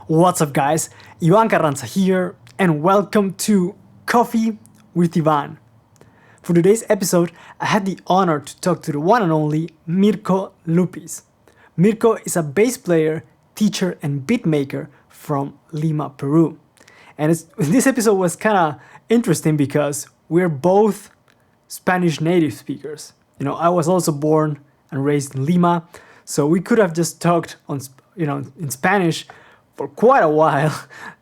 What's up, guys? Iván Carranza here, and welcome to Coffee with Iván. For today's episode, I had the honor to talk to the one and only Mirko Lupis. Mirko is a bass player, teacher, and beat maker from Lima, Peru. And this episode was kind of interesting because we're both Spanish native speakers. You know, I was also born and raised in Lima, so we could have just talked in Spanish for quite a while,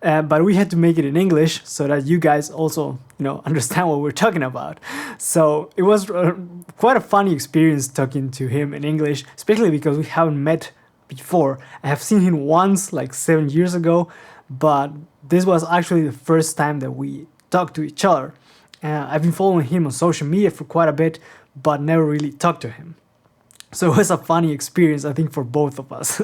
but we had to make it in English so that you guys also, understand what we're talking about. So it was quite a funny experience talking to him in English, especially because we haven't met before. I have seen him once, like 7 years ago, but this was actually the first time that we talked to each other. I've been following him on social media for quite a bit, but never really talked to him. So it was a funny experience, I think, for both of us.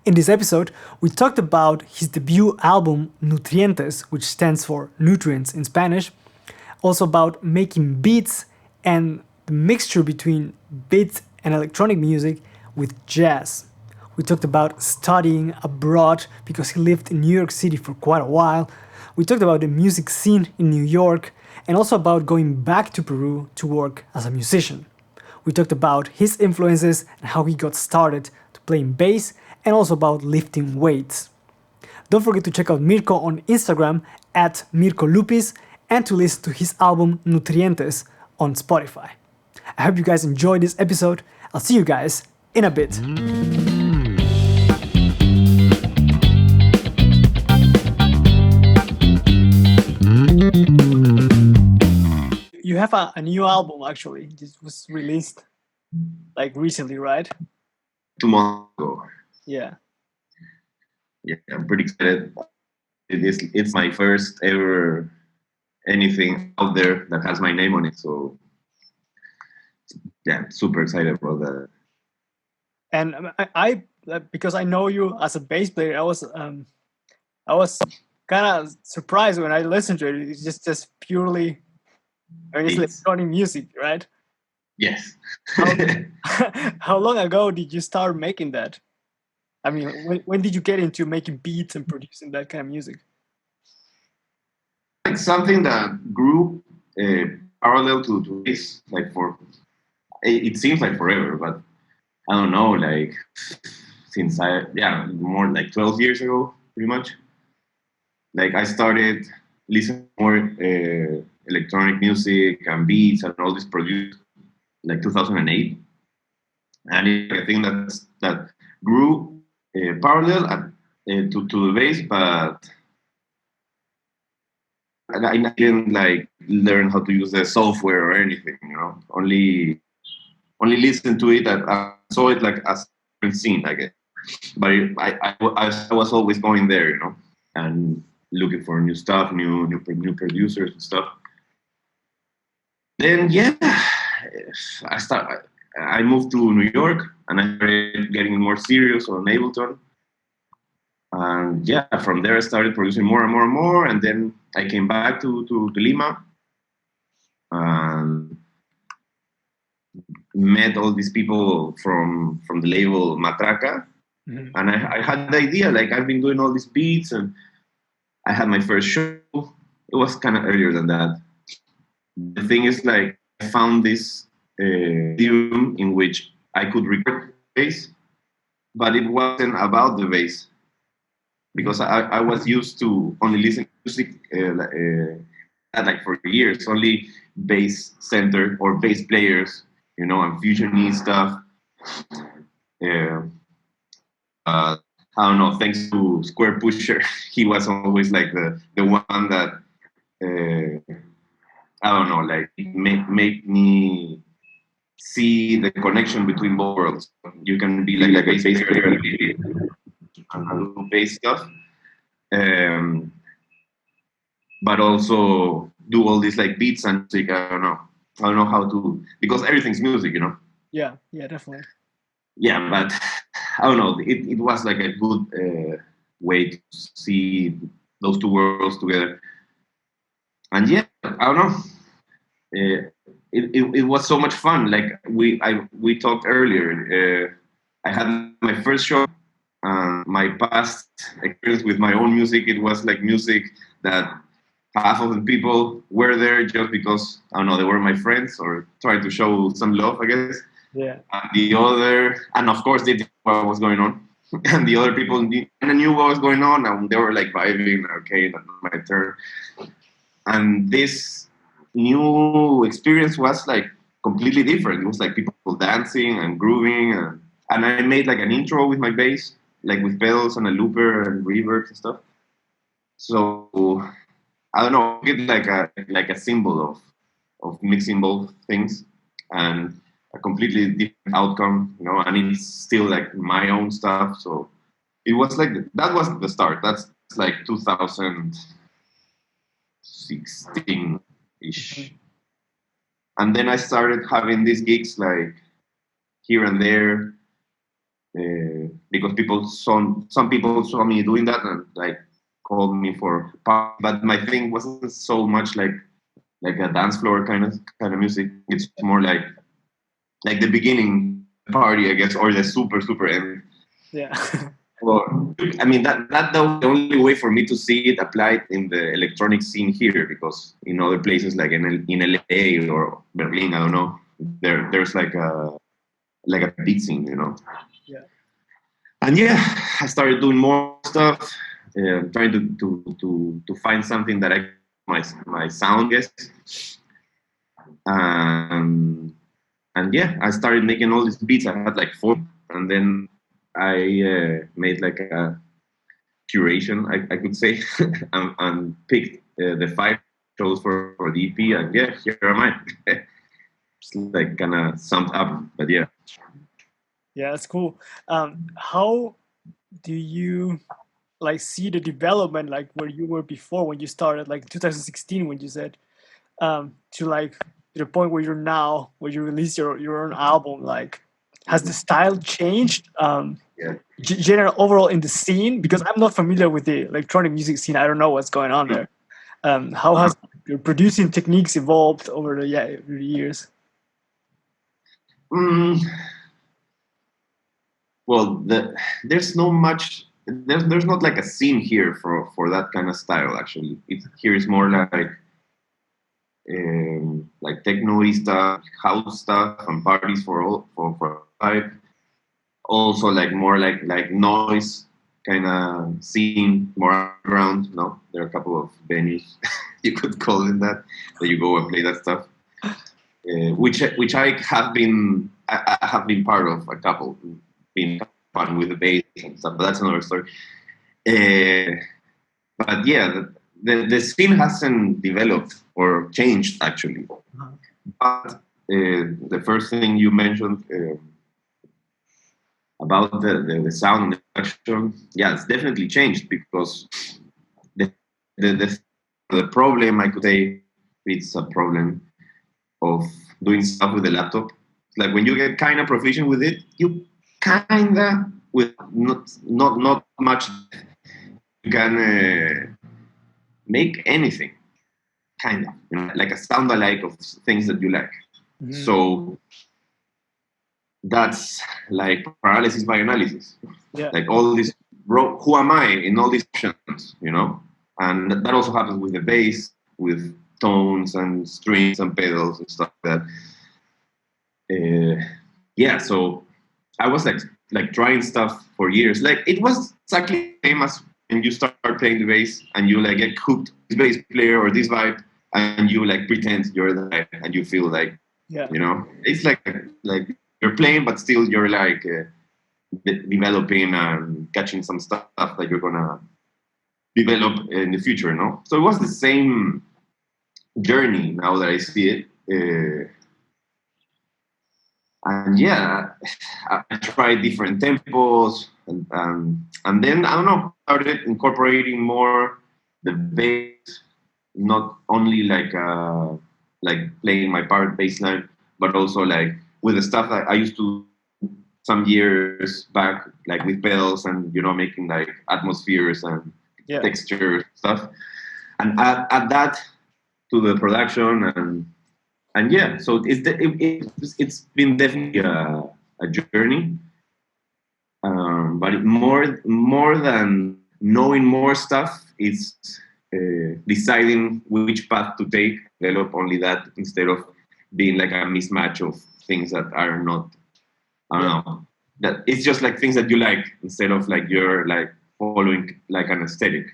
In this episode, we talked about his debut album, Nutrientes, which stands for nutrients in Spanish. Also about making beats and the mixture between beats and electronic music with jazz. We talked about studying abroad because he lived in New York City for quite a while. We talked about the music scene in New York and also about going back to Peru to work as a musician. We talked about his influences and how he got started to playing bass and also about lifting weights. Don't forget to check out Mirko on Instagram at Mirko Lupis and to listen to his album Nutrientes on Spotify. I hope you guys enjoyed this episode. I'll see you guys in a bit. You have a new album, actually. This was released like recently, right? 2 months ago. Yeah, I'm pretty excited. It's my first ever anything out there that has my name on it. So yeah, super excited about that. and I because I know you as a bass player, I was kind of surprised when I listened to it. It's just purely, it's electronic music, right? Yes. How long ago did you start making that? I mean, when did you get into making beats and producing that kind of music? It's something that grew parallel to bass, like it seems like forever, but I don't know, like since more like 12 years ago, pretty much. Like I started listening more electronic music and beats and all this produced like 2008, and I think that grew parallel to the bass, but I didn't like learn how to use the software or anything, only listen to it. I saw it like as a scene, I guess, but I was always going there, and looking for new stuff, new producers and stuff. Then I moved to New York and I started getting more serious on Ableton. And from there I started producing more and more and more. And then I came back to Lima and met all these people from the label Matraca. Mm-hmm. And I had the idea, like I've been doing all these beats and I had my first show. It was kind of earlier than that. The thing is, like, I found this room in which I could record bass, but it wasn't about the bass because I was used to only listening to music like for years, only bass center or bass players, and fusionist stuff. I don't know. Thanks to Square Pusher, he was always like the one that. I don't know, like make me see the connection between both worlds. You can be like a bass player and do bass stuff, but also do all these like beats and music. I don't know how to, because everything's music, Yeah, definitely. Yeah, but I don't know. It was like a good way to see those two worlds together. And I don't know. It was so much fun. Like we talked earlier. I had my first show, my past experience with my own music, it was like music that half of the people were there just because, I don't know, they were my friends or tried to show some love, I guess. Yeah. And the other, and of course they did what was going on. And the other people knew what was going on, and they were like vibing, okay, that's my turn. And this new experience was like completely different. It was like people dancing and grooving, and I made like an intro with my bass, like with pedals and a looper and reverb and stuff. So I don't know, get like a symbol of mixing both things and a completely different outcome, you know, and it's still like my own stuff. So it was like that was the start. That's like 2016 ish, and then I started having these gigs like here and there because some people saw me doing that and like called me for. But my thing wasn't so much like a dance floor kind of music. It's more like the beginning party, I guess, or the super end. Yeah. Well, I mean that was the only way for me to see it applied in the electronic scene here, because in other places like in LA or Berlin, I don't know, there's like a beat scene, you know. Yeah. And yeah, I started doing more stuff, trying to find something that my sound, I guess. And yeah, I started making all these beats. I had like 4, and then I made like a curation, I could say, and picked the 5 shows for the EP, and yeah, here am I. It's like kind of summed up, but yeah. Yeah, that's cool. How do you like see the development, like where you were before when you started, like 2016 when you said, to like to the point where you're now, where you release your own album? Like, has the style changed? Yeah. General overall in the scene, because I'm not familiar with the electronic music scene. I don't know what's going on there. How has your producing techniques evolved over the years? Well, there's no much. There's not like a scene here for that kind of style. Actually, here is more like techno-y stuff, house stuff, and parties for type. Also, like more like noise kind of scene, more underground. No, there are a couple of venues you could call it that you go and play that stuff. Which I have been part of a couple, being fun with the bass and stuff, but that's another story. But yeah, the scene hasn't developed or changed actually. But the first thing you mentioned about the sound and the production, yeah, it's definitely changed, because the problem, I could say, it's a problem of doing stuff with the laptop. Like when you get kind of proficient with it, you kind of, with not much, you can make anything, kind of, you know, like a sound alike of things that you like. Mm-hmm. So that's like paralysis by analysis. Yeah. Like all this, who am I in all these options, you know? And that also happens with the bass, with tones and strings and pedals and stuff like that. Yeah, so I was like trying stuff for years. Like it was exactly the same as when you start playing the bass and you like get hooked this bass player or this vibe, and you like pretend you're the guy and you feel like, yeah, you know, it's like you're playing, but still you're like developing and catching some stuff that you're gonna develop in the future, no? So it was the same journey now that I see it. And yeah, I tried different tempos, and then, I don't know, started incorporating more the bass, not only like playing my part bass line, but also like with the stuff that I used to some years back, like with pedals and, you know, making like atmospheres and texture stuff, and add that to the production, and yeah, so it's been definitely a journey. but more than knowing more stuff, it's deciding which path to take, develop only that instead of being like a mismatch of things that are not, I don't know, that it's just like things that you like instead of like you're like following like an aesthetic.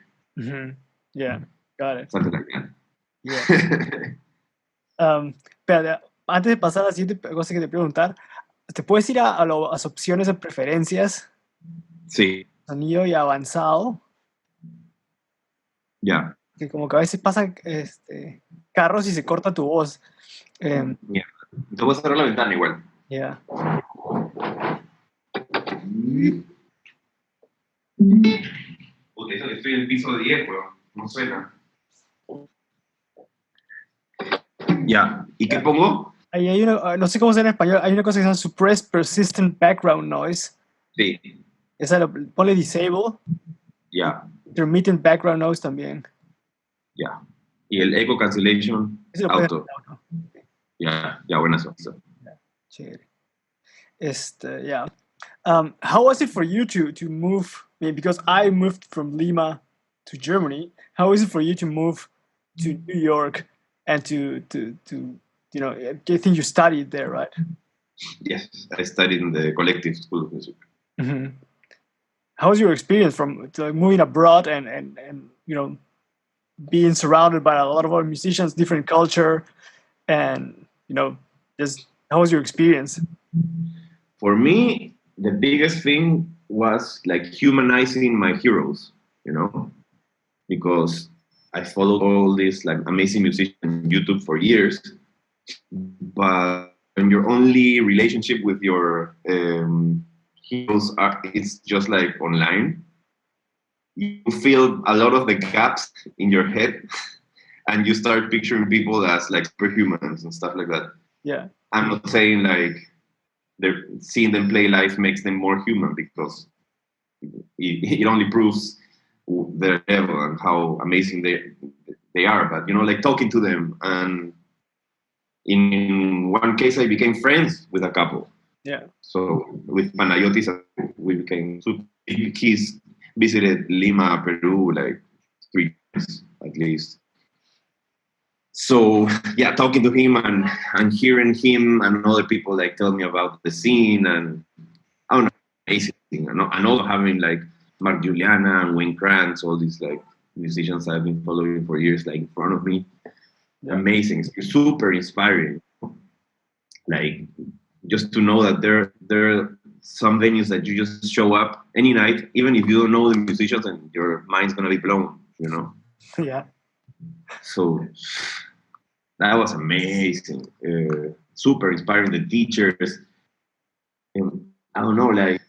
Yeah, got it. Something like that. Yeah. Pero antes de pasar a la siguiente cosa que te preguntar, ¿te puedes ir a las opciones de preferencias? Sí. Sonido y avanzado. Ya. Que como que a veces pasan carros y se corta tu voz. Te voy a cerrar la ventana igual. Yeah. Puta, eso que estoy en el piso 10, bro. No suena. Ya. ¿Y qué pongo? Ahí hay una, no sé cómo se llama en español, hay una cosa que se llama Suppress Persistent Background Noise. Sí. Esa ponle Disable. Ya. Intermittent Background Noise también. Ya. Y el Echo Cancellation Auto. Ya, buenas cosas. Chévere. Yeah. How was it for you to move? I mean, because I moved from Lima to Germany. How was it for you to move to New York and to you know, I think you studied there, right? Yes, I studied in the Collective School of Music. How was your experience from moving abroad and you know, being surrounded by a lot of other musicians, different culture, and you know, just how was your experience? For me, the biggest thing was like humanizing my heroes, you know, because I followed all these like amazing musicians on YouTube for years, but when your only relationship with your heroes it's just like online, you feel a lot of the gaps in your head, and you start picturing people as like superhumans and stuff like that. Yeah, I'm not saying like seeing them play live makes them more human, because it only proves their level and how amazing they are. But you know, like talking to them, and in one case, I became friends with a couple. Yeah. So with Panayotis, we became super. He's visited Lima, Peru, like 3 times at least. So yeah, talking to him and hearing him and other people like tell me about the scene, and I don't know, amazing. And also having like Mark Juliana and Wayne Krantz, all these like musicians I've been following for years, like in front of me. Yeah. Amazing, super inspiring. Like just to know that there are some venues that you just show up any night, even if you don't know the musicians, and your mind's gonna be blown, you know? Yeah. So that was amazing. Super inspiring. The teachers, I don't know, like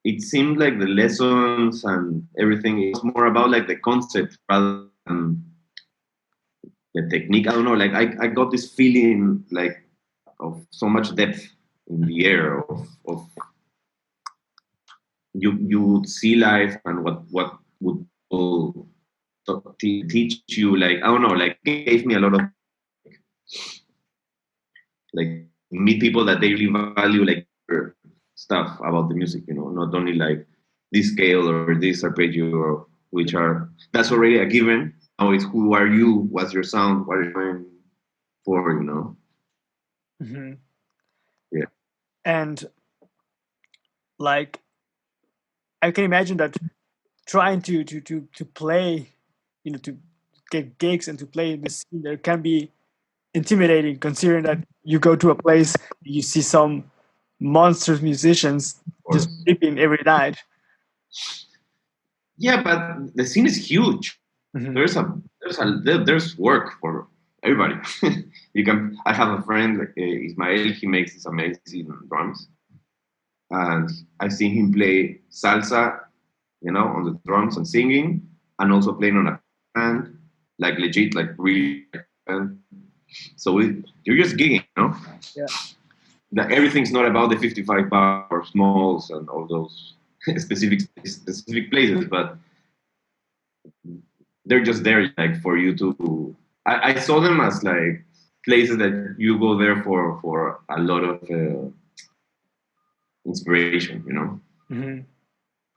it seemed like the lessons and everything, it was more about like the concept rather than the technique. I don't know, like I got this feeling like of so much depth in the air of you would see life, and what would people teach you, like I don't know, like it gave me a lot of like meet people that they really value like stuff about the music, you know, not only like this scale or this arpeggio, or which are, that's already a given. Now it's who are you, what's your sound, what are you going for, you know? Yeah. And like I can imagine that trying to play, you know, to get gigs and to play in this scene, there can be intimidating, considering that you go to a place, you see some monstrous musicians just sleeping every night. Yeah, but the scene is huge. There's work for everybody. I have a friend like Ismael. He makes these amazing drums, and I've seen him play salsa, you know, on the drums and singing, and also playing on a band, like legit, like really. So you're just gigging, you know? Yeah. That everything's not about the 55 bar smalls and all those specific places, but they're just there like for you to. I saw them as like places that you go there for a lot of inspiration, you know.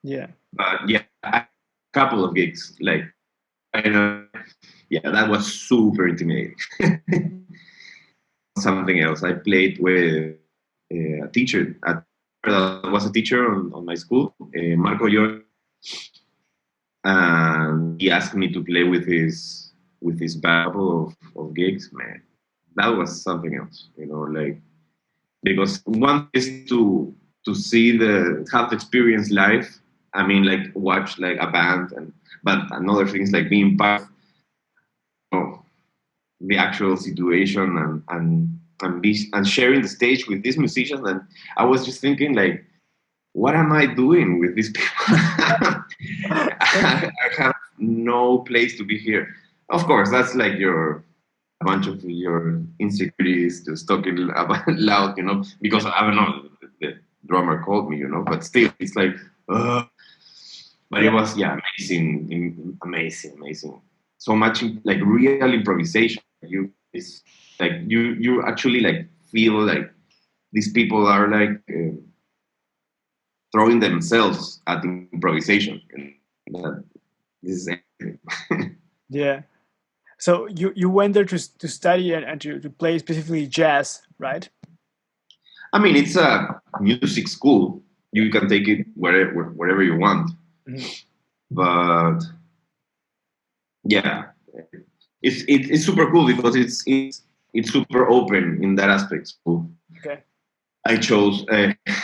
Yeah. But yeah, a couple of gigs, like, I know, yeah, that was super intimidating. Something else. I played with a teacher that was a teacher on my school, Marco Yor, and he asked me to play with his band of gigs. Man, that was something else, like, because one is to see have the experience live. I mean, like, watch like a band, but another thing is like being part of, the actual situation and sharing the stage with these musicians. And I was just thinking, like, what am I doing with these people? I have no place to be here. Of course, that's like a bunch of your insecurities just talking about loud, because I don't know, the drummer called me, but still, it's like, but it was, amazing. So much like real improvisation. You actually like feel like these people are like throwing themselves at improvisation. This is Yeah. So you went there to study and to play specifically jazz, right? I mean, it's a music school. You can take it wherever you want. Mm-hmm. But yeah, it's super cool because it's super open in that aspect. So okay. I chose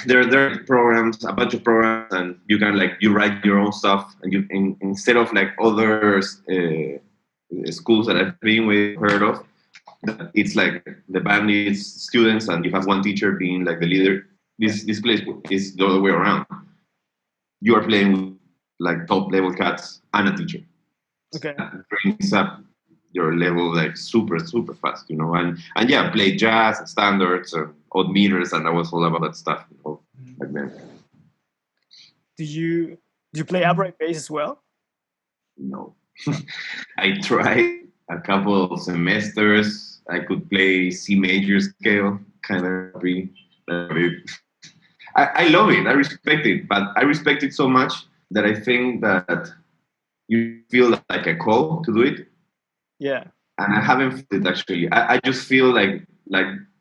there are programs, a bunch of programs, and you can you write your own stuff, and instead of like other schools that I've been heard of, it's like the band is students and you have one teacher being like the leader. This place is the other way around. You are playing with like top level cats and a teacher. Okay. That brings up your level like super fast, and yeah, play jazz and standards and odd meters, and I was all about that stuff, back then. Do you play upright bass as well? No. I tried a couple of semesters. I could play C major scale, kind of I love it. I respect it, but I respect it so much that I think that you feel like a call to do it. Yeah. And I haven't felt it actually. I just feel like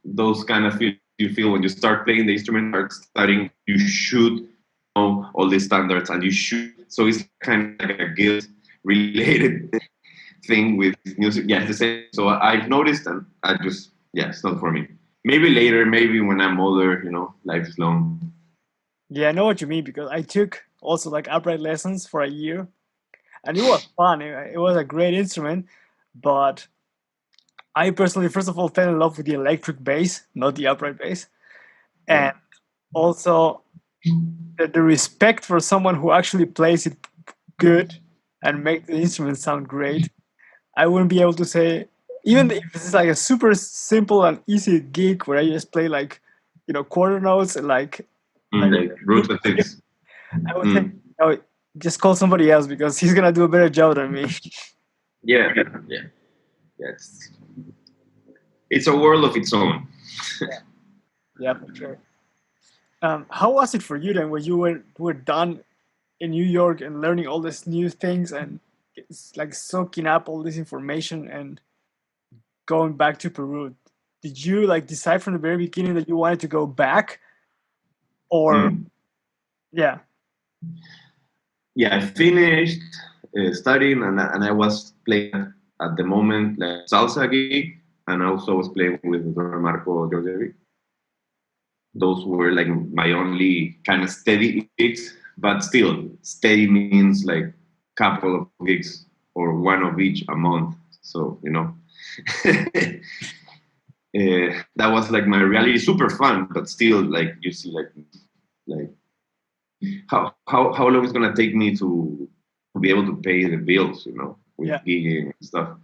those kind of feelings you feel when you start playing the instrument, start studying, you should know all the standards and you should. So it's kind of like a guilt related thing with music. Yeah, it's the same. So I've noticed, and I just, it's not for me. Maybe later, maybe when I'm older, life is long. Yeah, I know what you mean, because I took also like upright lessons for a year, and it was fun. It was a great instrument, but I personally, first of all, fell in love with the electric bass, not the upright bass, and also the respect for someone who actually plays it good and make the instrument sound great. I wouldn't be able to say, even if it's like a super simple and easy gig where I just play like, quarter notes and like roots and things. I would say, just call somebody else because he's gonna do a better job than me. Yeah. It's a world of its own. Yeah, for sure. How was it for you then when you were done in New York and learning all these new things and it's like soaking up all this information and going back to Peru? Did you like decide from the very beginning that you wanted to go back, or yeah? Yeah, I finished studying and I was playing at the moment like salsa gig, and I also was playing with Marco Georgievic. Those were like my only kind of steady gigs, but still steady means like couple of gigs or one of each a month. So that was like my reality, super fun, but still like you see like how long it's gonna take me to be able to pay the bills, with gigging and stuff.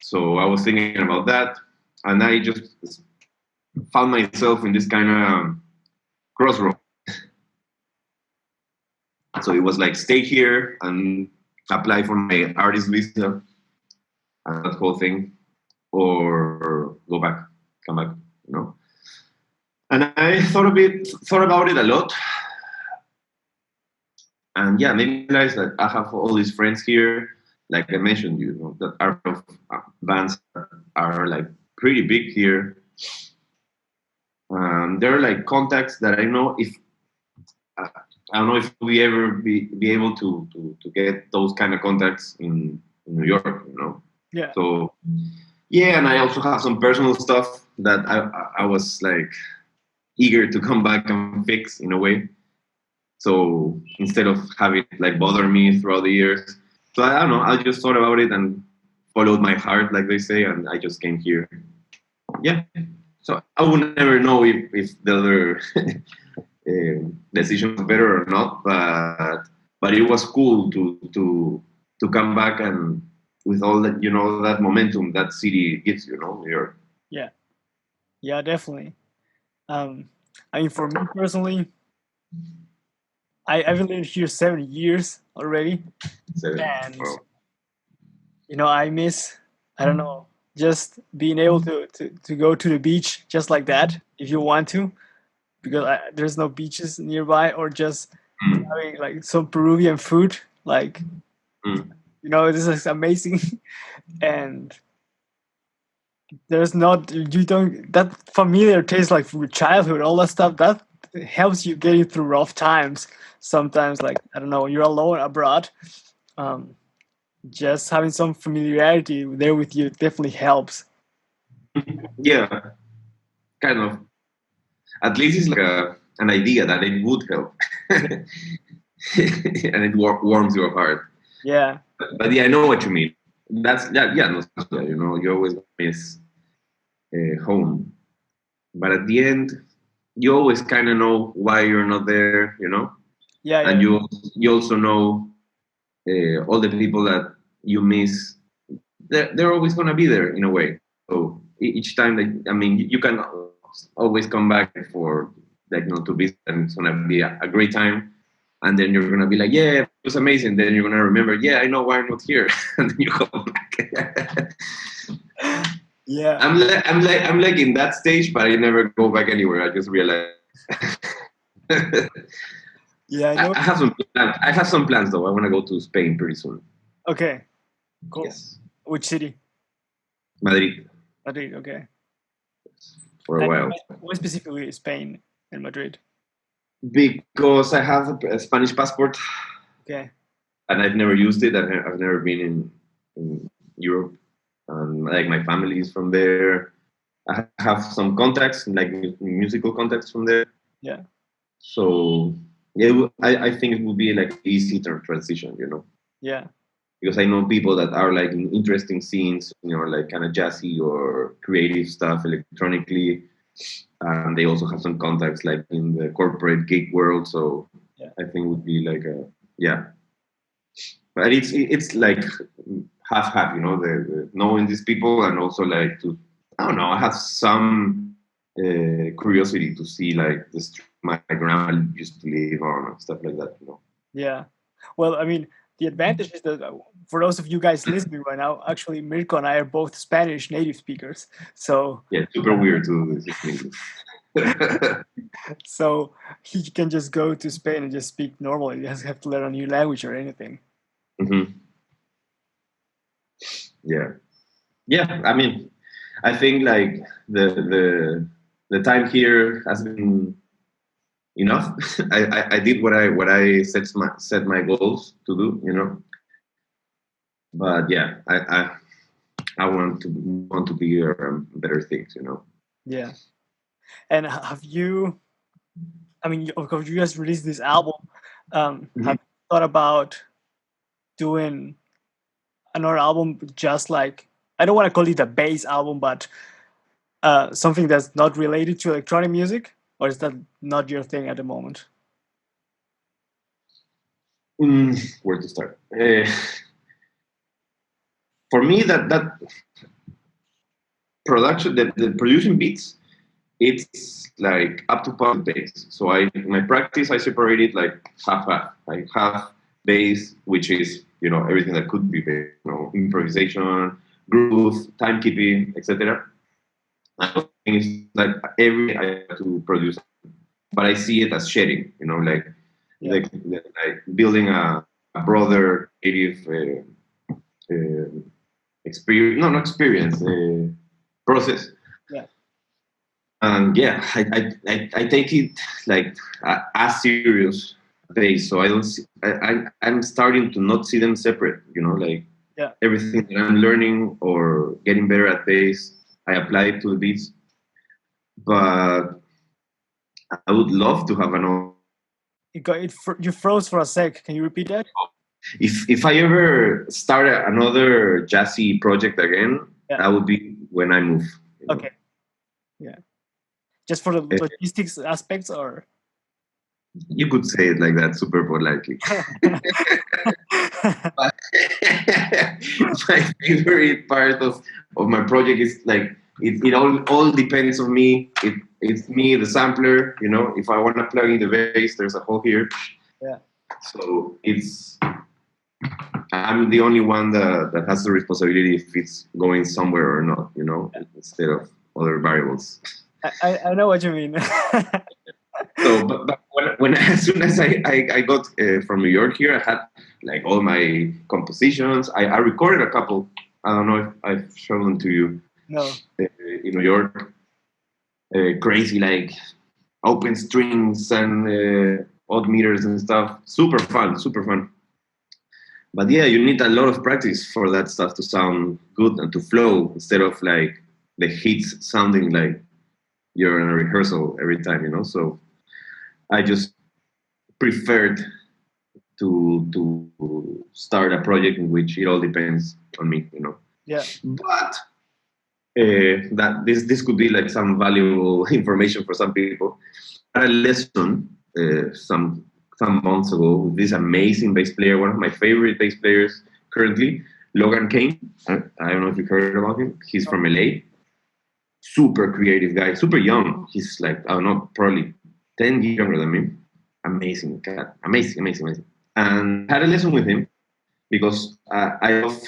So I was thinking about that, and I just found myself in this kind of crossroad. So it was like stay here and apply for my artist visa and that whole thing, or come back, And I thought about it a lot. And yeah, maybe I realized that I have all these friends here, like I mentioned, that are of bands are like pretty big here. There are like contacts that I know if I don't know if we ever be able to get those kind of contacts in New York, Yeah. So yeah, and I also have some personal stuff that I was like eager to come back and fix in a way. So instead of having it like bother me throughout the years, so I don't know. I just thought about it and followed my heart, like they say, and I just came here. Yeah. So I would never know if the other decision was better or not, but it was cool to come back and with all that that momentum that city gives New York. Yeah, definitely. I mean, for me personally, I've lived here 7 years already, and Wow. I miss, I don't know, just being able to go to the beach just like that if you want to, because there's no beaches nearby, or just having like some Peruvian food, like this is amazing, and there's not you don't that familiar taste like from your childhood, all that stuff that helps you get you through rough times. Sometimes, like I don't know, you're alone abroad. Um, just having some familiarity there with you definitely helps. Yeah, kind of. At least it's like an idea that it would help, and it warms your heart. Yeah, But yeah, I know what you mean. That's yeah, nostalgia. You always miss home, but at the end, you always kind of know why you're not there. yeah, And yeah, you also know all the people that you miss. They're always gonna be there in a way. So each time that you can always come back for to visit, and it's gonna be a great time. And then you're gonna be like, yeah, it was amazing. Then you're gonna remember, yeah, I know why I'm not here, and then you go back. yeah, I'm like in that stage, but I never go back anywhere. I just realize. yeah. I know. I have some plans. I have some plans though. I want to go to Spain pretty soon. Okay, cool. Yes, Which city? Madrid Madrid. Okay. for a And while why specifically Spain and Madrid? because I have a Spanish passport Okay. and I've never used it. I've never been in Europe, and like my family is from there. I have some contacts, like musical contacts from there. Yeah. So yeah, I think it would be like easy transition, Yeah. because I know people that are like in interesting scenes, like kind of jazzy or creative stuff electronically, and they also have some contacts like in the corporate gig world. So Yeah. I think it would be like yeah, but it's like half, the knowing these people and also like I don't know, I have some curiosity to see like the street my grandma used to live on and stuff like that. Yeah. Well, I mean, the advantage is that for those of you guys listening right now, actually, Mirko and I are both Spanish native speakers. So, Yeah, super weird to do this in English. so he can just go to Spain and just speak normally. He doesn't have to learn a new language or anything. Mm-hmm. Yeah. Yeah, I think like the time here has been enough. I did what I set my goals to do. But yeah, I want to be better things. Yeah. And have you? I mean, of course, you guys released this album. Have you thought about doing another album just like, I don't want to call it a bass album, but something that's not related to electronic music, or is that not your thing at the moment? Where to start? For me, that production, the producing beats, it's like up to par bass. So my practice, I separate it like half. I have bass, which is everything that could be bass, improvisation, groove, timekeeping, etc. It's like I have to produce, but I see it as sharing. Like like building a broader creative experience, not experience, process. Yeah. And yeah, I take it like as serious base. So I don't see, I'm starting to not see them separate, you know, like everything that I'm learning or getting better at bass, I apply it to the beats. But I would love to have another. You froze for a sec. Can you repeat that? If I ever start another jazzy project again, that would be when I move. You know? Okay. Yeah. Just for the logistics aspects, or? You could say it like that, super politely. But my favorite part of my project is like it all depends on me. It's me, the sampler. You know, if I want to plug in the bass, there's a hole here. Yeah. So I'm the only one that has the responsibility if it's going somewhere or not. You know, instead of other variables. I know what you mean. So, but when as soon as I got from New York here, I had like all my compositions. I recorded a couple. I don't know if I've shown them to you. No. In New York, crazy like open strings and odd meters and stuff. Super fun, super fun. But yeah, you need a lot of practice for that stuff to sound good and to flow instead of like the hits sounding like you're in a rehearsal every time, you know. So I just preferred to start a project in which it all depends on me, you know. Yeah. But that this could be like some valuable information for some people. I had a lesson some months ago with this amazing bass player, one of my favorite bass players currently, Logan Kane. I don't know if you heard about him. He's from LA. Super creative guy, super young. He's like, I don't know, probably 10 years younger than me. Amazing cat. Amazing. And I had a lesson with him because I love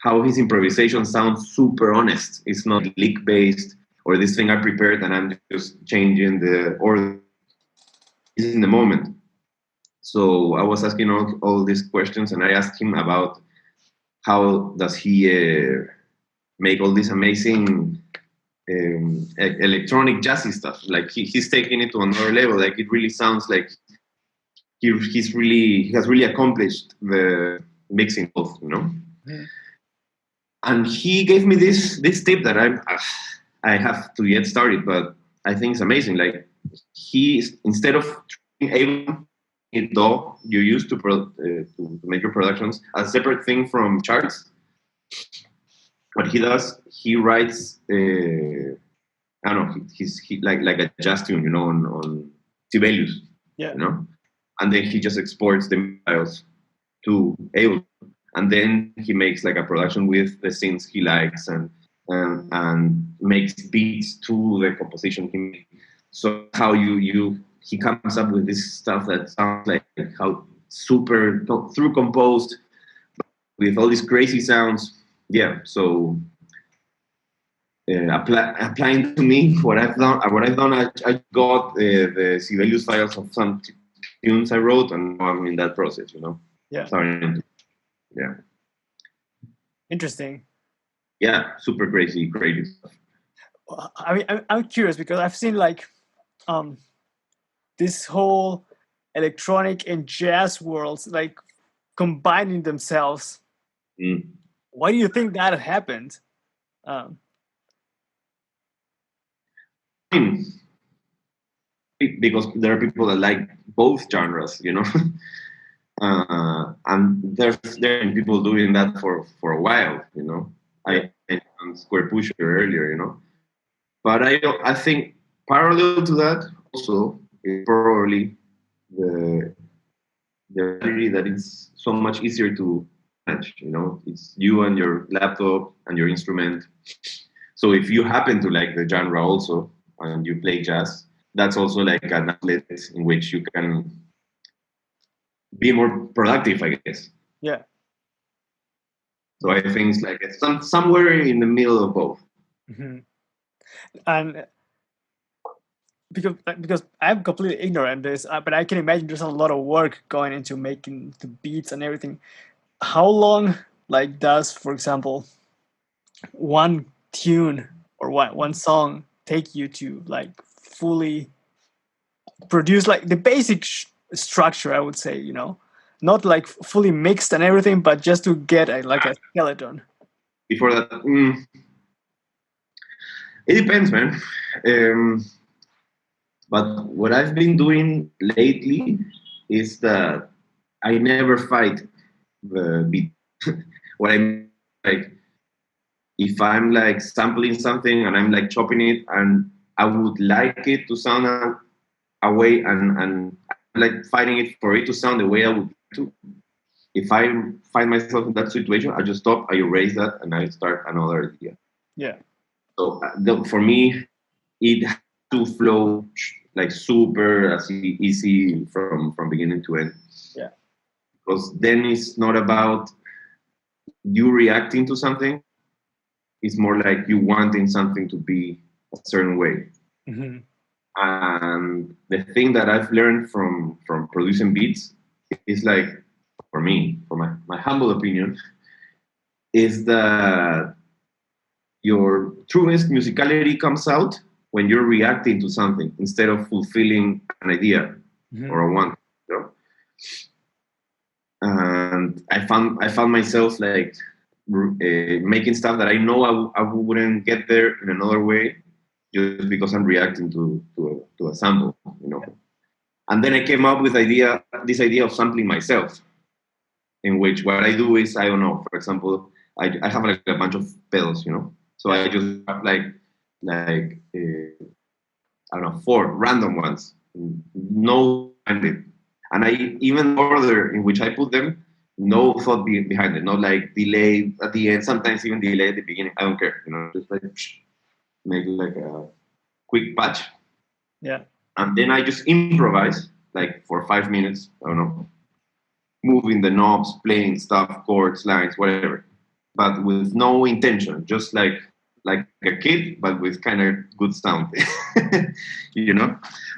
how his improvisation sounds super honest. It's not lick based or this thing I prepared and I'm just changing the order in the moment. So I was asking all these questions and I asked him about how does he make all this amazing electronic jazzy stuff. Like he's taking it to another level. Like it really sounds like he has really accomplished the mixing both, you know. Mm. And he gave me this tip that I have to get started, but I think it's amazing. Like he, instead of able DAW you use to make your productions a separate thing from charts, what he does, he writes I don't know, he like a jazz tune, you know, on Sibelius, you know, and then he just exports the files to Ableton, and then he makes like a production with the synths he likes and makes beats to the composition he made. So how he comes up with this stuff that sounds like how super through composed with all these crazy sounds. Yeah, so applying to me what I've done, I got the Sibelius files of some tunes I wrote, and I'm in that process, you know. Yeah. Yeah. Interesting. Yeah, super crazy, creative stuff. I mean, I'm curious because I've seen like this whole electronic and jazz worlds like combining themselves. Mm. Why do you think that happened? Because there are people that like both genres, you know. And there are people doing that for a while, you know. I mentioned Square Pusher earlier, you know. But I think parallel to that also is probably the reality that it's so much easier to manage, you know. It's you and your laptop and your instrument. So if you happen to like the genre also and you play jazz, that's also like an outlet in which you can be more productive, I guess. Yeah. So I think it's like somewhere in the middle of both. Mm-hmm. And because I'm completely ignorant of this, but I can imagine there's a lot of work going into making the beats and everything. How long, like, does, for example, one tune or one song take you to like fully produce like the basic structure? I would say, not like fully mixed and everything, but just to get like a skeleton. Before that, it depends, man. But what I've been doing lately is that I never fight the beat. What I mean, like, if I'm like sampling something and I'm like chopping it, and I would like it to sound a way, and I'm like fighting it for it to sound the way I would like to. If I find myself in that situation, I just stop, I erase that, and I start another idea. Yeah. So for me, it has to flow like super easy from beginning to end. Yeah. Because then it's not about you reacting to something. It's more like you wanting something to be a certain way. Mm-hmm. And the thing that I've learned from producing beats is like, for me, for my humble opinion, is that your truest musicality comes out when you're reacting to something instead of fulfilling an idea or a want. And I found myself like making stuff that I know I wouldn't get there in another way, just because I'm reacting to a sample, And then I came up with this idea of sampling myself, in which what I do is, I don't know, for example, I have like a bunch of pedals, So I just have like I don't know, 4 random ones, no banded. And I even order in which I put them, no thought behind it, not like delay at the end, sometimes even delay at the beginning. I don't care, just like make like a quick patch. Yeah. And then I just improvise like for 5 minutes, I don't know, moving the knobs, playing stuff, chords, lines, whatever, but with no intention, just like a kid, but with kind of good sound,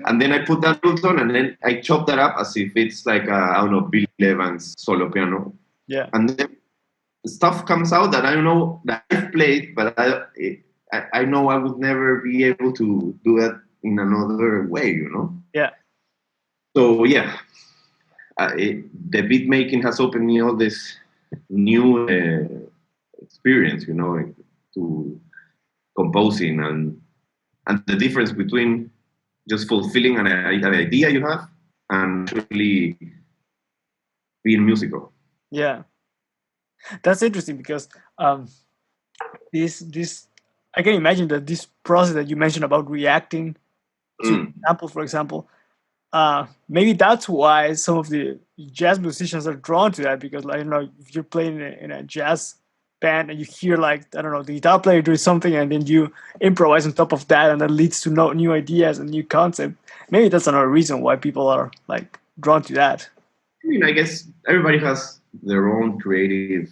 And then I put that on, and then I chop that up as if it's like I don't know, Bill Evans solo piano. Yeah. And then stuff comes out that I don't know that I've played, but I know I would never be able to do that in another way, Yeah. So yeah, the beat making has opened me all this new experience, to composing and the difference between just fulfilling an idea you have and actually being musical. Yeah, that's interesting because this I can imagine that this process that you mentioned about reacting to samples, for example, maybe that's why some of the jazz musicians are drawn to that, because I don't know, if you're playing in a jazz band and you hear like, I don't know, the guitar player doing something and then you improvise on top of that, and that leads to new ideas and new concept. Maybe that's another reason why people are like drawn to that. I mean, I guess everybody has their own creative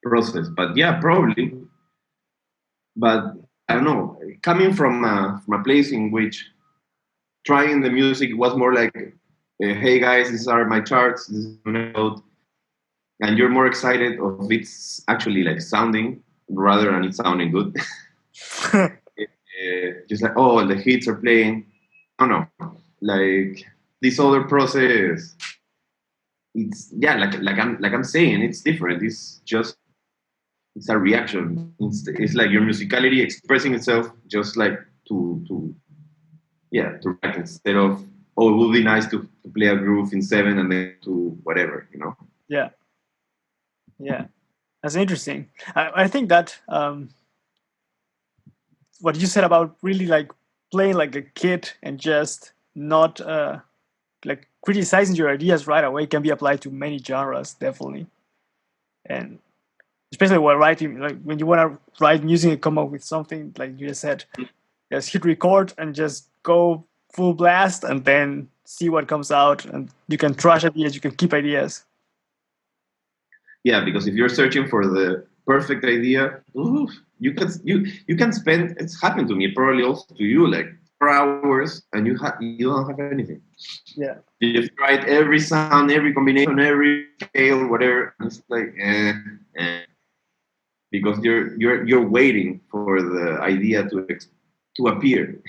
process, but yeah, probably. But I don't know, coming from a place in which trying the music was more like, hey guys, these are my charts, this is my note, and you're more excited of it's actually like sounding rather than it sounding good. Just like, oh, the hits are playing. I don't know, like this other process. It's like I'm saying, it's different. It's a reaction. It's like your musicality expressing itself, just like to react, instead of, oh, it would be nice to play a groove in 7 and then to whatever, Yeah, that's interesting. I think that what you said about really like playing like a kid and just not like criticizing your ideas right away can be applied to many genres, definitely. And especially while writing, like when you want to write music and come up with something, like you just said, just hit record and just go full blast and then see what comes out. And you can trash ideas, you can keep ideas. Yeah, because if you're searching for the perfect idea. Oof, you can spend. It's happened to me, probably also to you, like 4 hours, and you don't have anything. Yeah. You've tried every sound, every combination, every scale, whatever. And it's like, because you're waiting for the idea to appear.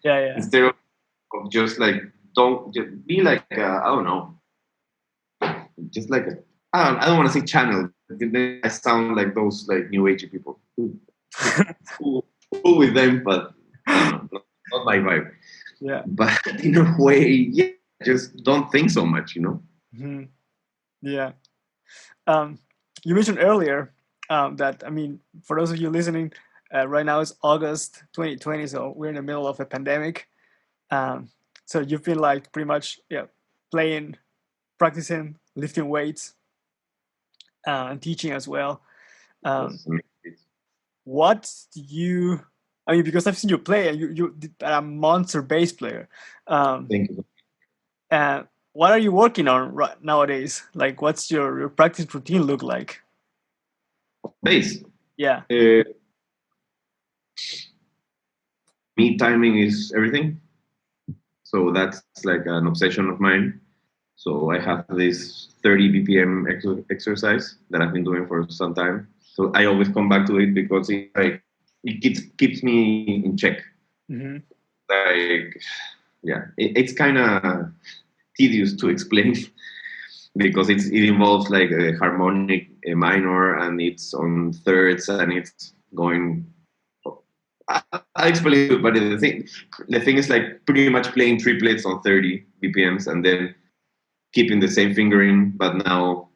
Yeah. Instead of just like don't just be like I don't know, just like I don't want to say channel. Then I sound like those like new age people. Cool with them, but I don't know, not my vibe. Yeah. But in a way, yeah, just don't think so much, you know. Mm-hmm. Yeah. You mentioned earlier that, I mean, for those of you listening, right now it's August 2020, so we're in the middle of a pandemic. So you've been like pretty much playing, practicing, lifting weights, and teaching as well. What do you? I mean, because I've seen you play, and you are a monster bass player. Thank you. What are you working on nowadays? Like, what's your practice routine look like? Bass. Yeah. Me, timing is everything. So that's like an obsession of mine. So I have this 30 BPM exercise that I've been doing for some time. So I always come back to it because it keeps me in check. Mm-hmm. Like, yeah, it's kind of tedious to explain because it involves like a harmonic, a minor, and it's on thirds, and it's going. I explain it, but the thing is like pretty much playing triplets on 30 BPMs and then keeping the same fingering, but now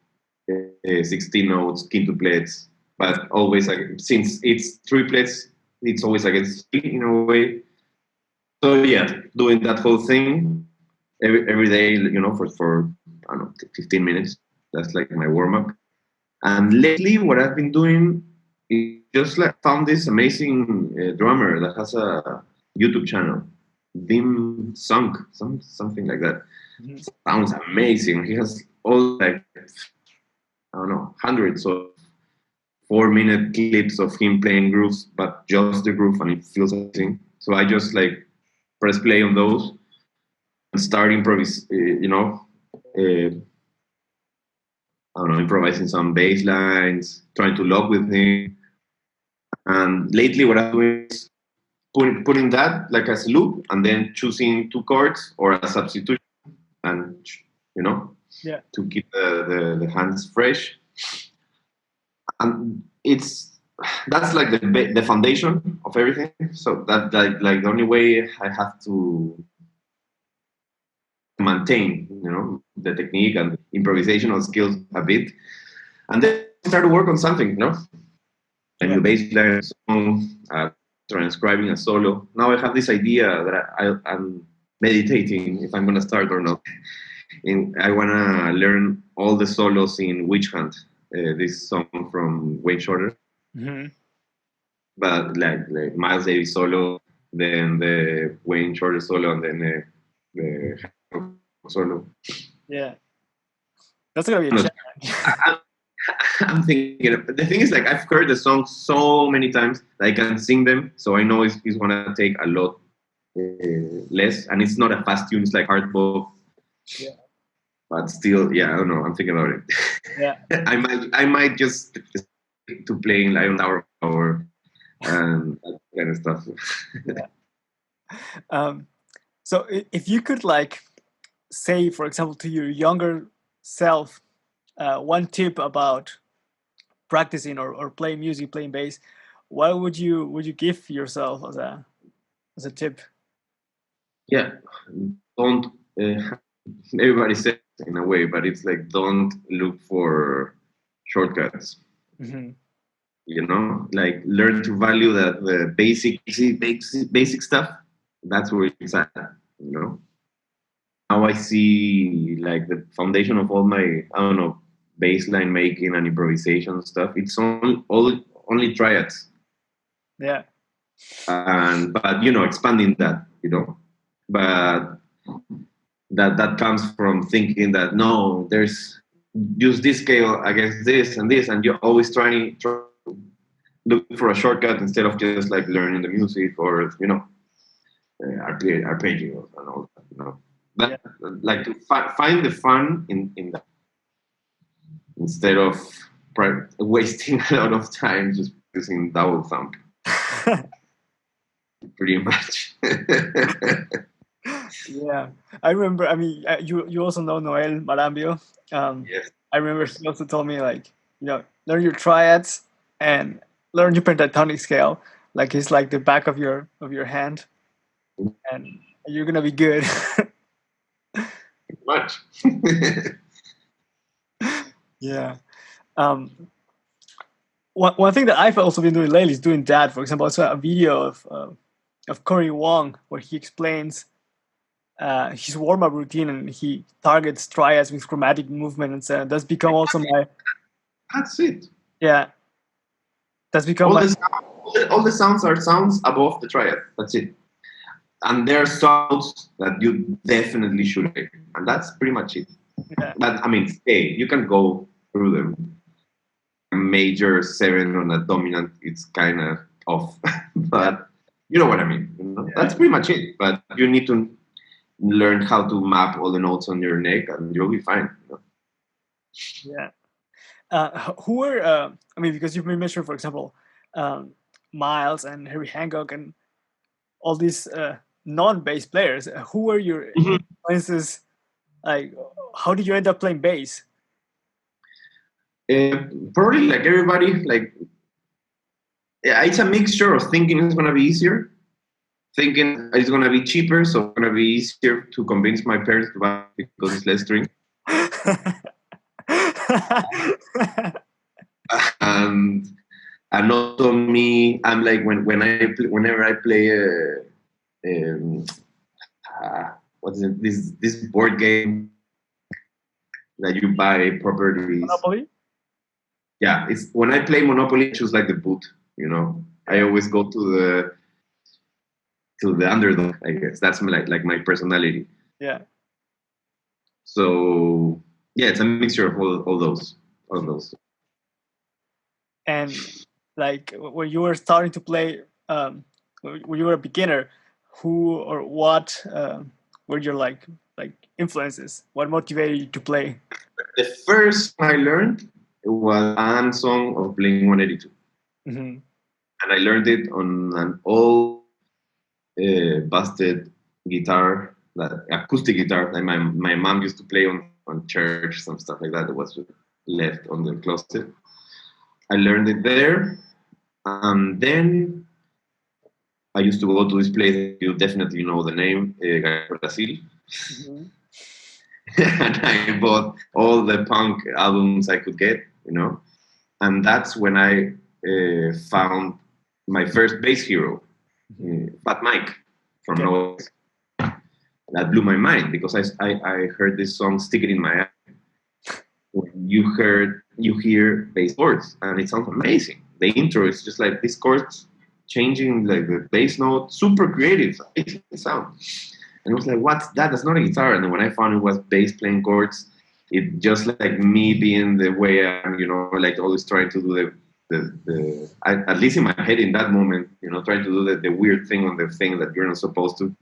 16 notes, quintuplets, but always like, since it's triplets, it's always against three in a way. So yeah, doing that whole thing every day, you know, for I don't know, 15 minutes. That's like my warm up. And lately, what I've been doing is just like found this amazing drummer that has a YouTube channel, Dim Sunk, something like that. Mm-hmm. Sounds amazing. He has all like, I don't know, hundreds of 4-minute clips of him playing grooves, but just the groove, and it feels amazing. So I just like press play on those and start improvising some bass lines, trying to lock with him. And lately what I'm doing is putting that like as a loop and then choosing 2 chords or a substitution and, you know, to keep the hands fresh. And that's like the foundation of everything. So that like the only way I have to maintain, you know, the technique and improvisational skills a bit, and then start to work on something, you know, a new bass line song, transcribing a solo. Now I have this idea that I'm meditating if I'm gonna start or not. And I wanna learn all the solos in Witch Hunt, this song from Wayne Shorter. Mm-hmm. But like Miles Davis solo, then the Wayne Shorter solo, and then the solo. Yeah, that's gonna be a challenge. I'm thinking. The thing is, like, I've heard the song so many times that I can sing them, so I know it's gonna take a lot less, and it's not a fast tune. It's like hard bop. Yeah. But still, yeah, I don't know. I'm thinking about it. Yeah. I might just stick to playing Lion Tower and that kind of stuff. Yeah. So if you could like say, for example, to your younger self, one tip about practicing or playing music, playing bass, what would you give yourself as a tip? Yeah, don't. Everybody says in a way, but it's like don't look for shortcuts. Mm-hmm. You know, like learn to value the basic stuff. That's where it's at. You know. Now I see like the foundation of all my, I don't know, baseline making and improvisation stuff. It's only triads. Yeah. But you know, expanding that, you know, but that comes from thinking that no, there's use this scale against this and this, and you're always trying to look for a shortcut instead of just like learning the music or arpeggios and all that. But like to find the fun in that instead of wasting a lot of time just using double thumb. Pretty much. Yeah, I remember. I mean, you also know Noel Marambio. Yes. I remember he also told me like, learn your triads and learn your pentatonic scale. Like it's like the back of your hand, and you're gonna be good. Much. Yeah. One thing that I've also been doing lately is doing that. For example, I saw a video of Corey Wong where he explains his warm-up routine, and he targets triads with chromatic movements, and that's become also my. That's it. Yeah. That's become all the sounds are sounds above the triad. That's it. And there are sounds that you definitely should play, and that's pretty much it. Yeah. But I mean, you can go through them. A major 7 on a dominant, it's kind of off, but you know what I mean. Yeah. That's pretty much it. But you need to learn how to map all the notes on your neck, and you'll be fine. Yeah. Who are I mean, because you've been mentioned, for example, Miles and Harry Hancock and all these non-bass players. Who were your influences? Like, how did you end up playing bass? Probably like everybody, like it's a mixture of thinking it's gonna be easier, thinking it's gonna be cheaper, so it's gonna be easier to convince my parents to buy it because it's less string. And also me, I'm like whenever I play what is it? This board game that you buy properties. Monopoly? Yeah, it's when I play Monopoly, I choose like the boot. I always go to the underdog. I guess that's like my personality. Yeah. So yeah, it's a mixture of all those. And like when you were starting to play, when you were a beginner, who or what were your like influences? What motivated you to play? The first I learned was an song of Blink-182. Mm-hmm. And I learned it on an old busted guitar, that acoustic guitar that my mom used to play on church, some stuff like that was left on the closet. I learned it there, and then I used to go to this place. You definitely know the name, Brazil. Mm-hmm. And I bought all the punk albums I could get, and that's when I found my first bass hero, Fat Mike from Neve. That blew my mind because I heard this song "Stick It in My Eye." When you hear bass chords, and it sounds amazing. The intro is just like these chords changing, like the bass note, super creative sound. And I was like, what's that? That's not a guitar. And then when I found it was bass playing chords, it just like me being the way I'm, like always trying to do at least in my head in that moment, trying to do the weird thing on the thing that you're not supposed to.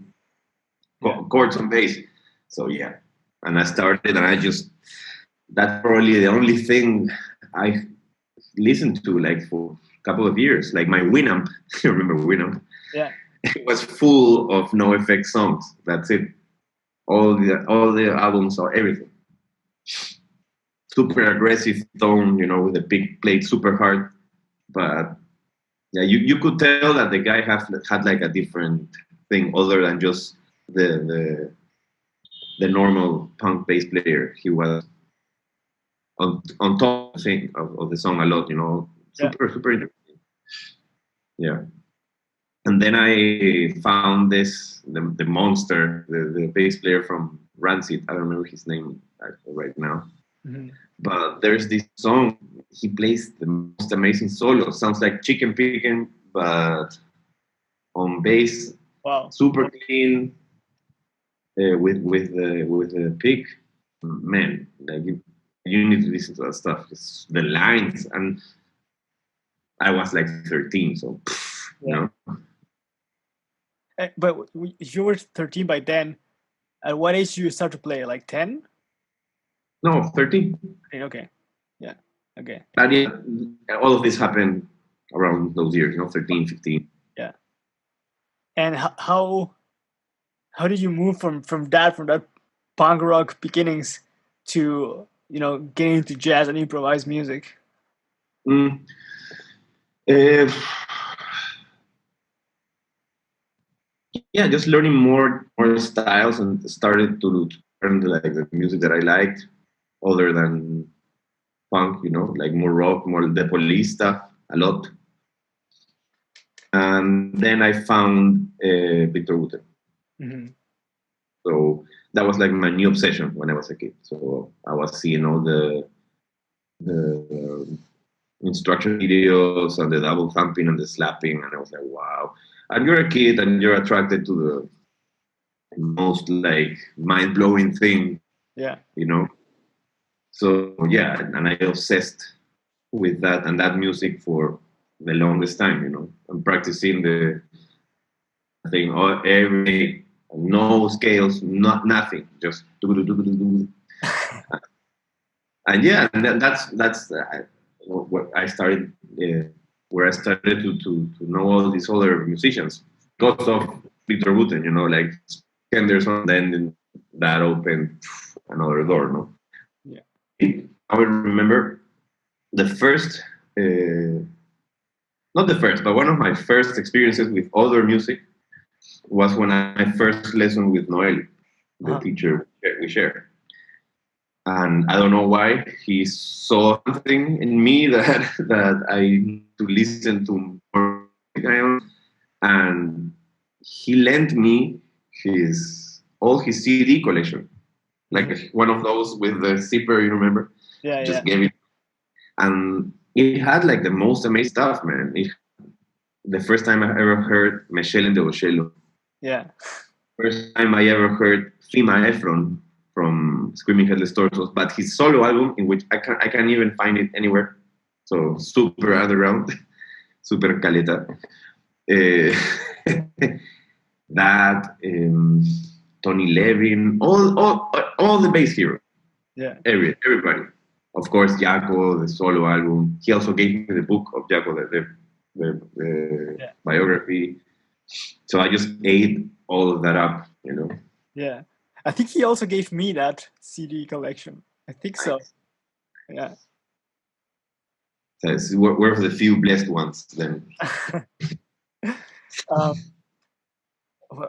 Chords on bass. So yeah. And I started, and that's probably the only thing I listened to like for a couple of years. Like my Winamp, you remember Winamp? Yeah. It was full of NoFX songs. That's it. All the albums or everything. Super aggressive tone, with the big plate, super hard. But yeah, you could tell that the guy had like a different thing other than just the normal punk bass player. He was on top of the song a lot, super interesting. Yeah. And then I found the monster, the bass player from Rancid. I don't remember his name right now. Mm-hmm. But there's this song, he plays the most amazing solo. Sounds like Chicken Pickin', but on bass. Wow. Super clean, with the pick. Man, like you need to listen to that stuff. It's the lines, and I was like 13, so you know. But if you were 13 by then, at what age did you start to play? Like 10? No, 13. Okay. Yeah. Okay. But yeah, all of this happened around those years, 13, 15. Yeah. And how did you move from that punk rock beginnings to getting into jazz and improvised music? Yeah, just learning more styles and started to learn the music that I liked, other than punk, like more rock, more the Police stuff, a lot. And then I found Victor Wooten. Mm-hmm. So that was like my new obsession when I was a kid. So I was seeing all the instruction videos and the double thumping and the slapping, and I was like, wow. And you're a kid and you're attracted to the most like mind-blowing thing. Yeah. So yeah, and I obsessed with that and that music for the longest time. I'm practicing the thing every day, no scales, nothing, just and yeah, and that's what I started, where I started to know all these other musicians because of Victor Wooten, like Henderson. Then that opened another door, no? Yeah. I would remember the first, not the first, but one of my first experiences with other music was when I first lesson with Noel, the teacher we shared. And I don't know why he saw something in me that I need to listen to more. And he lent me all his CD collection, like one of those with the zipper, you remember? Yeah, just gave it, and it had like the most amazing stuff, man. The first time I ever heard Michelle and the Ocello. Yeah. First time I ever heard Fima Efron from Screaming Headless Torsos, but his solo album, in which I can't even find it anywhere. So super underground, super caleta. That Tony Levin, all the bass heroes. Yeah. Everybody. Of course, Jaco, the solo album. He also gave me the book of Jaco, the biography. So I just ate all of that up, Yeah. I think he also gave me that CD collection. I think so. Yeah. So we're the few blessed ones then.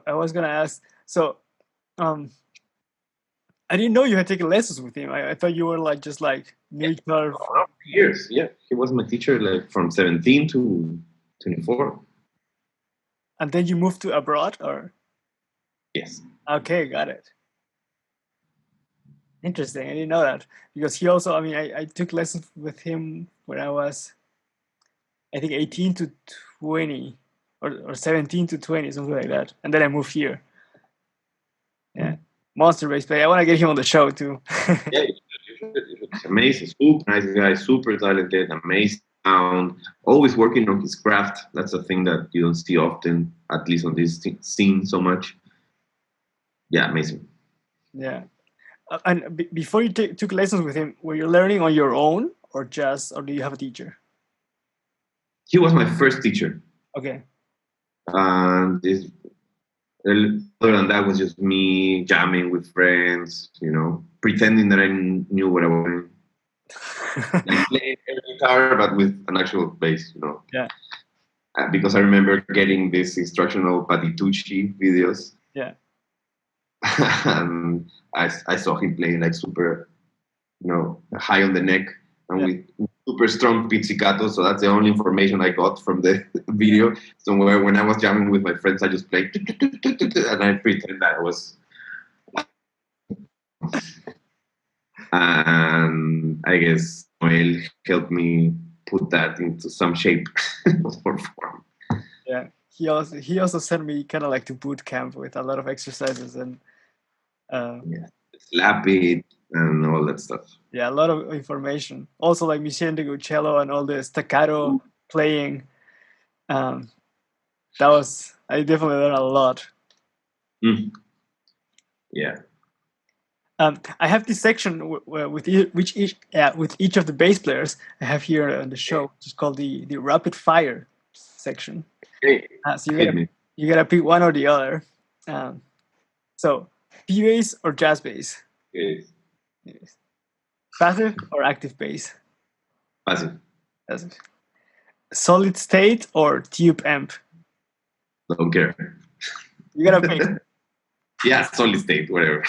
I was gonna ask. So, I didn't know you had taken lessons with him. I thought you were just neutral. For years, yeah. He was my teacher from 17 to 24. And then you moved to abroad, or? Yes. Okay, got it. Interesting. I didn't know that, because he also, I took lessons with him when I was, I think, 18 to 20 or 17 to 20, something like that. And then I moved here. Yeah. Monster bass player. I want to get him on the show too. Yeah, you should. It's amazing. Super nice guy, super talented, amazing sound, always working on his craft. That's a thing that you don't see often, at least on this scene so much. Yeah, amazing. Yeah. And before you took lessons with him, were you learning on your own or do you have a teacher? He was my first teacher. Okay. And other than that was just me jamming with friends, pretending that I knew what I was doing. Like playing air guitar, but with an actual bass, Yeah. Because I remember getting these instructional Patitucci videos. Yeah. And I saw him playing super, high on the neck and with super strong pizzicato. So that's the only information I got from the video. So when I was jamming with my friends, I just played and I pretend that I was. And I guess Noel helped me put that into some shape or form. Yeah, he also sent me kind of to boot camp with a lot of exercises and slap it and all that stuff. Yeah, a lot of information. Also Michel de Gucello and all the staccato playing. I definitely learned a lot. Yeah. I have this section with each of the bass players I have here on the show, which is called the rapid fire section. Hey, So you gotta pick one or the other. So P bass or jazz bass? Yes. Passive or active bass? Passive. Passive. Solid state or tube amp? Don't care. You gotta pick. Yeah, solid state, whatever.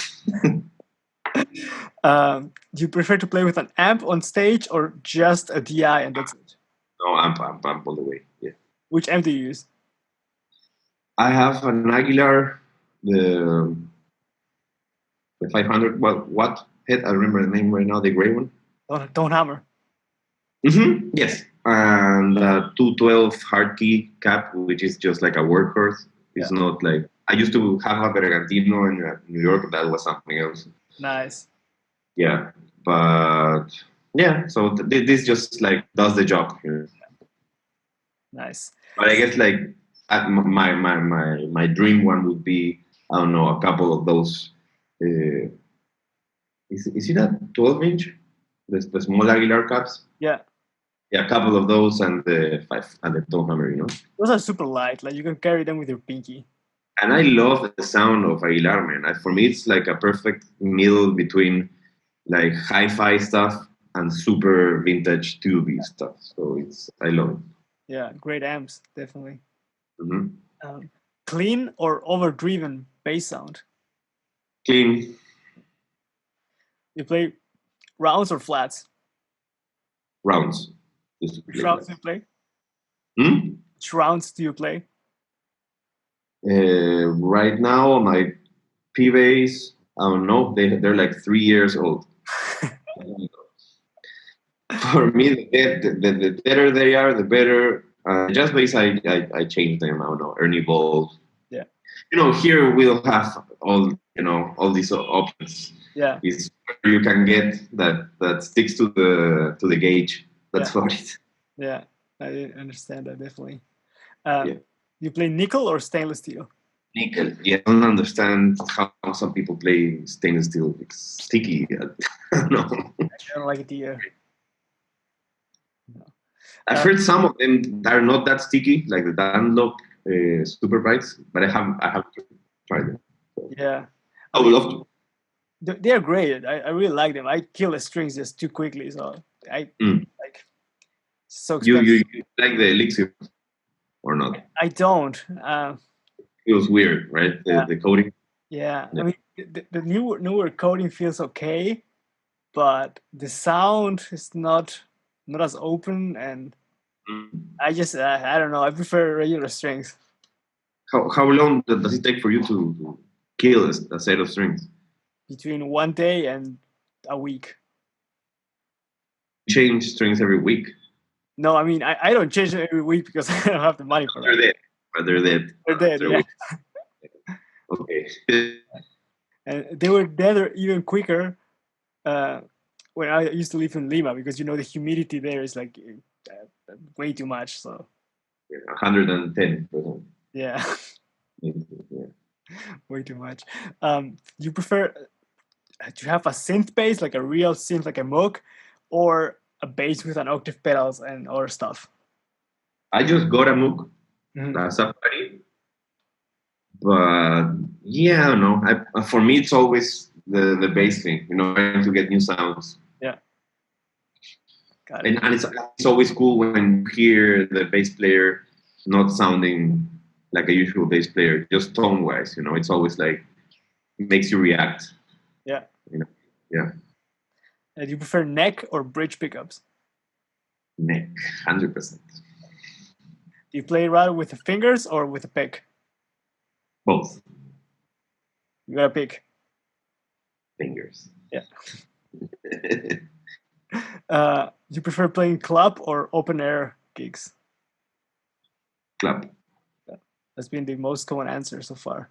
Do you prefer to play with an amp on stage or just a DI and that's it? No, amp all the way. Yeah. Which amp do you use? I have an Aguilar, the 500 watt head. I remember the name right now, the gray one. Don't hammer. Yes, and 212 hard key cap, which is just like a workhorse. It's not like I used to have a Bergantino in New York. That was something else. Nice. Yeah, but yeah, so this just like does the job. Nice. But I guess like my dream one would be, I don't know, a couple of those. Is it a 12-inch? The small Aguilar caps. Yeah. Yeah, a couple of those and the tone hammer, you know. Those are super light. Like you can carry them with your pinky. And I love the sound of Aguilar, man. For me, it's like a perfect middle between like hi-fi stuff and super vintage tubey stuff. So I love it. Yeah, great amps, definitely. Mm-hmm. Clean or overdriven bass sound? Clean. You play rounds or flats? Rounds. Which rounds do you play? Which rounds do you play? Right now, my P bass, I don't know, they're like 3 years old. For me, the better they are, the better. Jazz bass, I change them. I don't know, Ernie Ball. Yeah. You know, here we'll have all these options. Yeah. It's you can get that sticks to the gauge. That's about it. Yeah, I understand that definitely. Yeah. You play nickel or stainless steel? Nickel. Yeah, I don't understand how some people play stainless steel. It's sticky. No. I don't like it either. No. I've heard some of them that are not that sticky, like the Dunlop Super Brights, but I have tried them. So. Yeah. I would love to. They're great. I really like them. I kill the strings just too quickly, so like. So expensive. You like the Elixir or not? I don't. It was weird, right? The coating. Yeah, I mean the newer coating feels okay, but the sound is not as open, and I just I don't know. I prefer regular strings. How long does it take for you to kill a set of strings? Between 1 day and a week. Change strings every week? No, I mean I don't change it every week because I don't have the money for that. They're dead. They're dead. Yeah. Okay. And they were dead even quicker when I used to live in Lima, because the humidity there is like way too much. So 110%. Yeah. Yeah. Way too much. You prefer to have a synth bass, like a real synth, like a Moog, or a bass with an octave pedals and other stuff? I just got a Moog, a Safari, but yeah, I don't know. For me, it's always the bass thing, trying to get new sounds. Yeah. Got it. And it's always cool when you hear the bass player not sounding like a usual bass player, just tone wise. It's always like it makes you react. Yeah. Yeah. Do you prefer neck or bridge pickups? Neck, 100%. Do you play rather with the fingers or with a pick? Both. You gotta pick. Fingers. Yeah. You prefer playing club or open air gigs? Club. That's been the most common answer so far.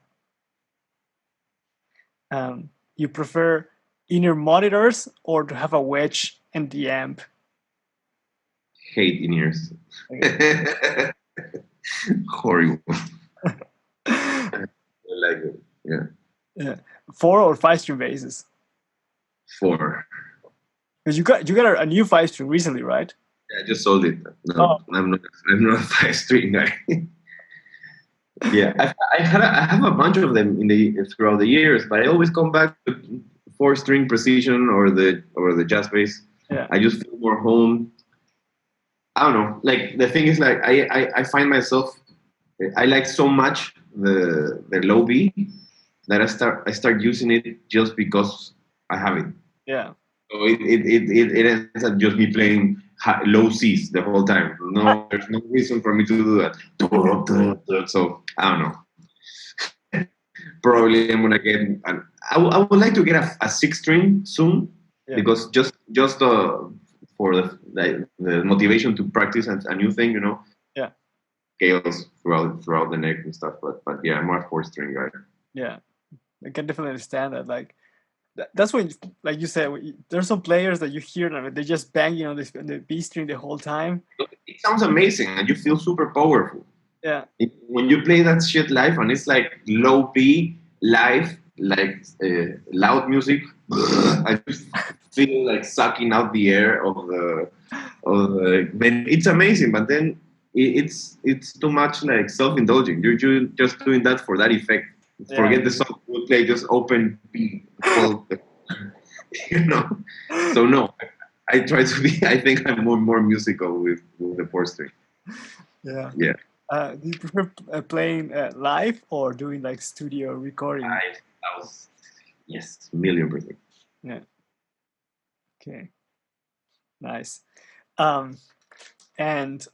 You prefer inner monitors or to have a wedge and the amp? hate in ears. Okay. Horrible. I like it. Yeah. Yeah. 4 or 5 string basses? 4. Because you got a new 5 string recently, right? Yeah, I just sold it. No, I'm not a 5-string guy. Yeah, I have a bunch of them throughout the years, but I always come back to 4-string precision or the jazz bass. Yeah. I just feel more home. I don't know. Like the thing is, like I find myself, I like so much the low B that I start using it just because I have it. Yeah. So it ends up just me playing low C's the whole time. No, there's no reason for me to do that. So I don't know. Probably I'm gonna get. I would like to get a 6-string soon, because just for the motivation to practice a new thing, you know. Yeah. Scales throughout the neck and stuff, but yeah, I'm more a 4-string guy. Yeah, I can definitely understand that. Like that's when, like you said, there's some players that you hear them, they just banging on the B string the whole time. It sounds amazing, and you feel super powerful. Yeah. When you play that shit live, and it's like low B live, like loud music, I just feel like sucking out the air of the. Then it's amazing, but then it's too much like self-indulging. You're just doing that for that effect. Yeah. Forget the song we'll play, just open B, you know. So no, I try to be. I think I'm more musical with the 4-string. Yeah. Yeah. Do you prefer playing live or doing like studio recording? Live, yes, 1,000,000%. Yeah. Okay. Nice. And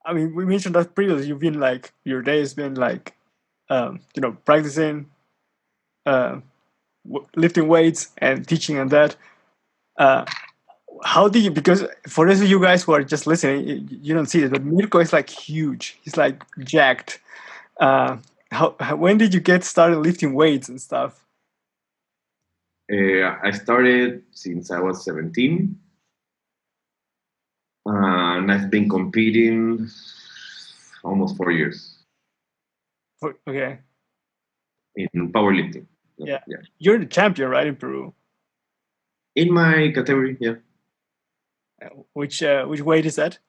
I mean, we mentioned that previously. You've been like, your day has been like, practicing, lifting weights and teaching and that. How do you, because for those of you guys who are just listening, you don't see it, but Mirko is like huge. He's like jacked. When did you get started lifting weights and stuff? I started since I was 17. And I've been competing almost 4 years. Okay. In powerlifting. Yeah. You're the champion, right, in Peru? In my category, yeah. Which weight is that?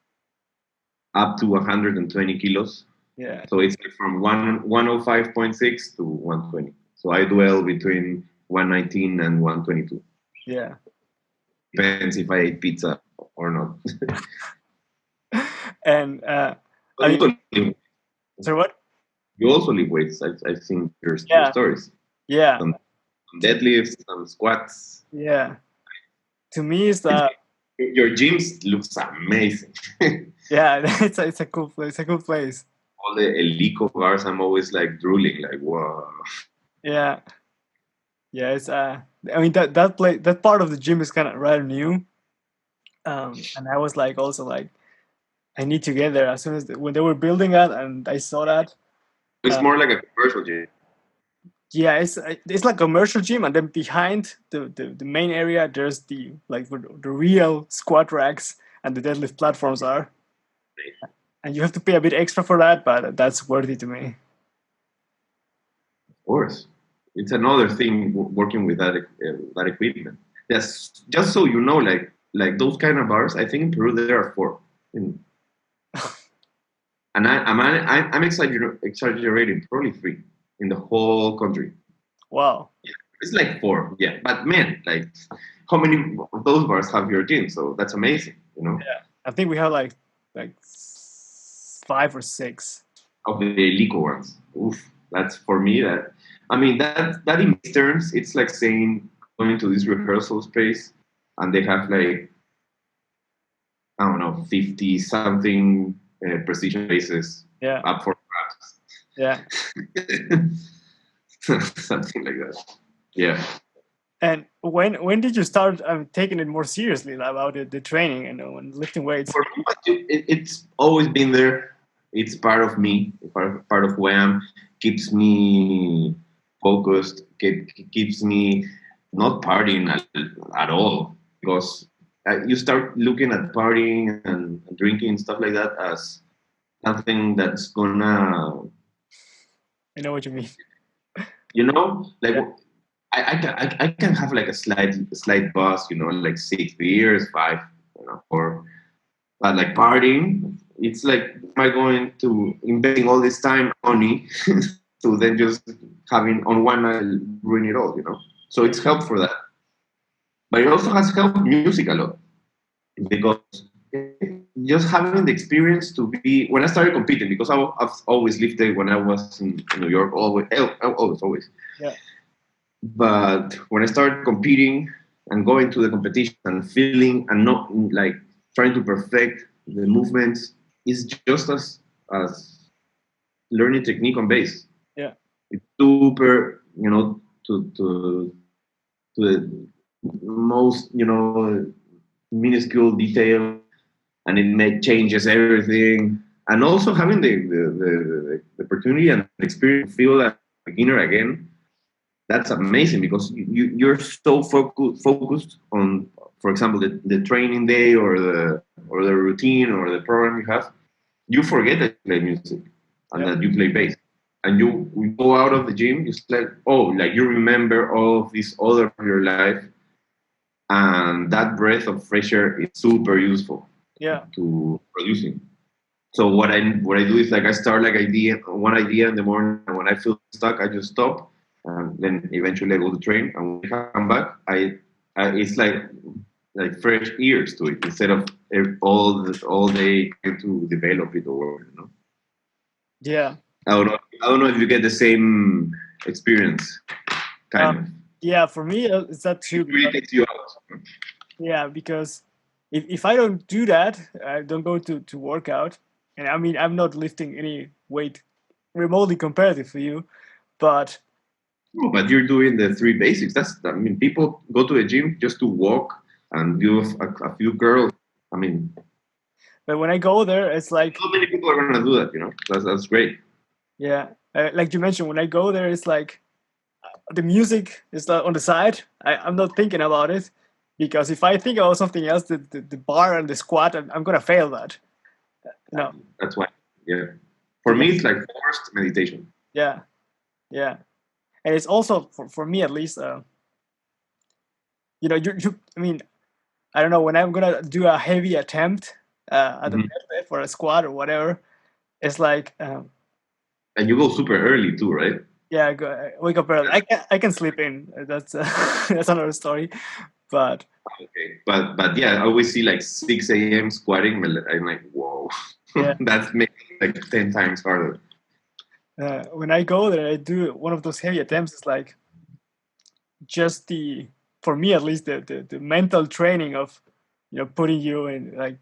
Up to 120 kilos. Yeah. So it's from 105.6 to 120. So I dwell between 119 and 122. Yeah. Depends if I ate pizza or not. And so what? You also lift weights. I've seen your stories. Yeah. Some deadlifts, some squats. Yeah. To me, it's your gym looks amazing. Yeah, it's a cool place. It's a cool place. All the Helico bars, I'm always like drooling, like wow. Yeah. Yeah, it's I mean that part of the gym is kind of rather new. And I was like also like, I need to get there as soon as when they were building that, and I saw that. It's more like a commercial gym. Yeah, it's like a commercial gym, and then behind the main area there's the real squat racks and the deadlift platforms are. And you have to pay a bit extra for that, but that's worth it to me. Of course, it's another thing working with that equipment. Just so you know, like those kind of bars, I think in Peru there are 4. And I'm exaggerating, probably 3 in the whole country. Wow. Yeah, it's like 4, yeah. But man, like how many of those bars have your gym? So that's amazing, you know. Yeah, I think we have like 5 or 6 of the Helico ones. Oof, that's for me. That in terms, it's like saying going to this rehearsal space and they have like, I don't know, 50 something precision bases up for grabs. Yeah. Something like that. Yeah. And when did you start taking it more seriously about the training and lifting weights? For me, it's always been there. It's part of me, part of who I am. Keeps me focused. Keeps me not partying at all, because you start looking at partying and drinking and stuff like that as something that's gonna. I know what you mean. Like I can have like a slight buzz, like 6 beers, 5, but like partying, it's like, am I going to investing all this time, money, to then just having on one night ruin it all, So it's helped for that. But it also has helped music a lot, because just having the experience to be, when I started competing, because I've always lived there when I was in New York, always. Yeah. But when I started competing and going to the competition and feeling and not like trying to perfect the movements, is just as learning technique on bass. Yeah. It's super, to the most, minuscule detail, and it changes everything. And also having the opportunity and experience to feel like a beginner again, that's amazing, because you're so focused on, for example, the training day or the routine or the program you have. You forget that you play music and that you play bass, and you go out of the gym, it's like, you remember all of this other of your life, and that breath of fresh air is super useful to producing. So what I do is, like, I start one idea in the morning, and when I feel stuck, I just stop, and then eventually I go to train, and when I come back, I it's like fresh ears to it, instead of all day to develop it or Yeah. I don't know if you get the same experience, kind of. Yeah, for me it's that too. It really takes you out. Yeah, because if I don't do that, I don't go to work out, and I mean, I'm not lifting any weight remotely comparative to you, but. No, but you're doing the 3 basics. People go to the gym just to walk and do a few curls. But when I go there, it's like, not many people are going to do that. That's great. Yeah, like you mentioned, when I go there, it's like the music is on the side. I'm not thinking about it, because if I think about something else, the bar and the squat, I'm gonna fail that. No. That's why. Yeah. For me, it's like forced meditation. Yeah, yeah, and it's also for me at least. You I mean, I don't know, when I'm gonna do a heavy attempt at the deadlift or a squat or whatever, it's like. And you go super early too, right? Yeah, I wake up early. I can sleep in. That's that's another story, but. Okay, but yeah, I always see like 6 a.m. squatting. I'm like, whoa, Yeah. That's making like 10 times harder. When I go there, I do one of those heavy attempts. It's like just for me at least, the mental training of, putting you in like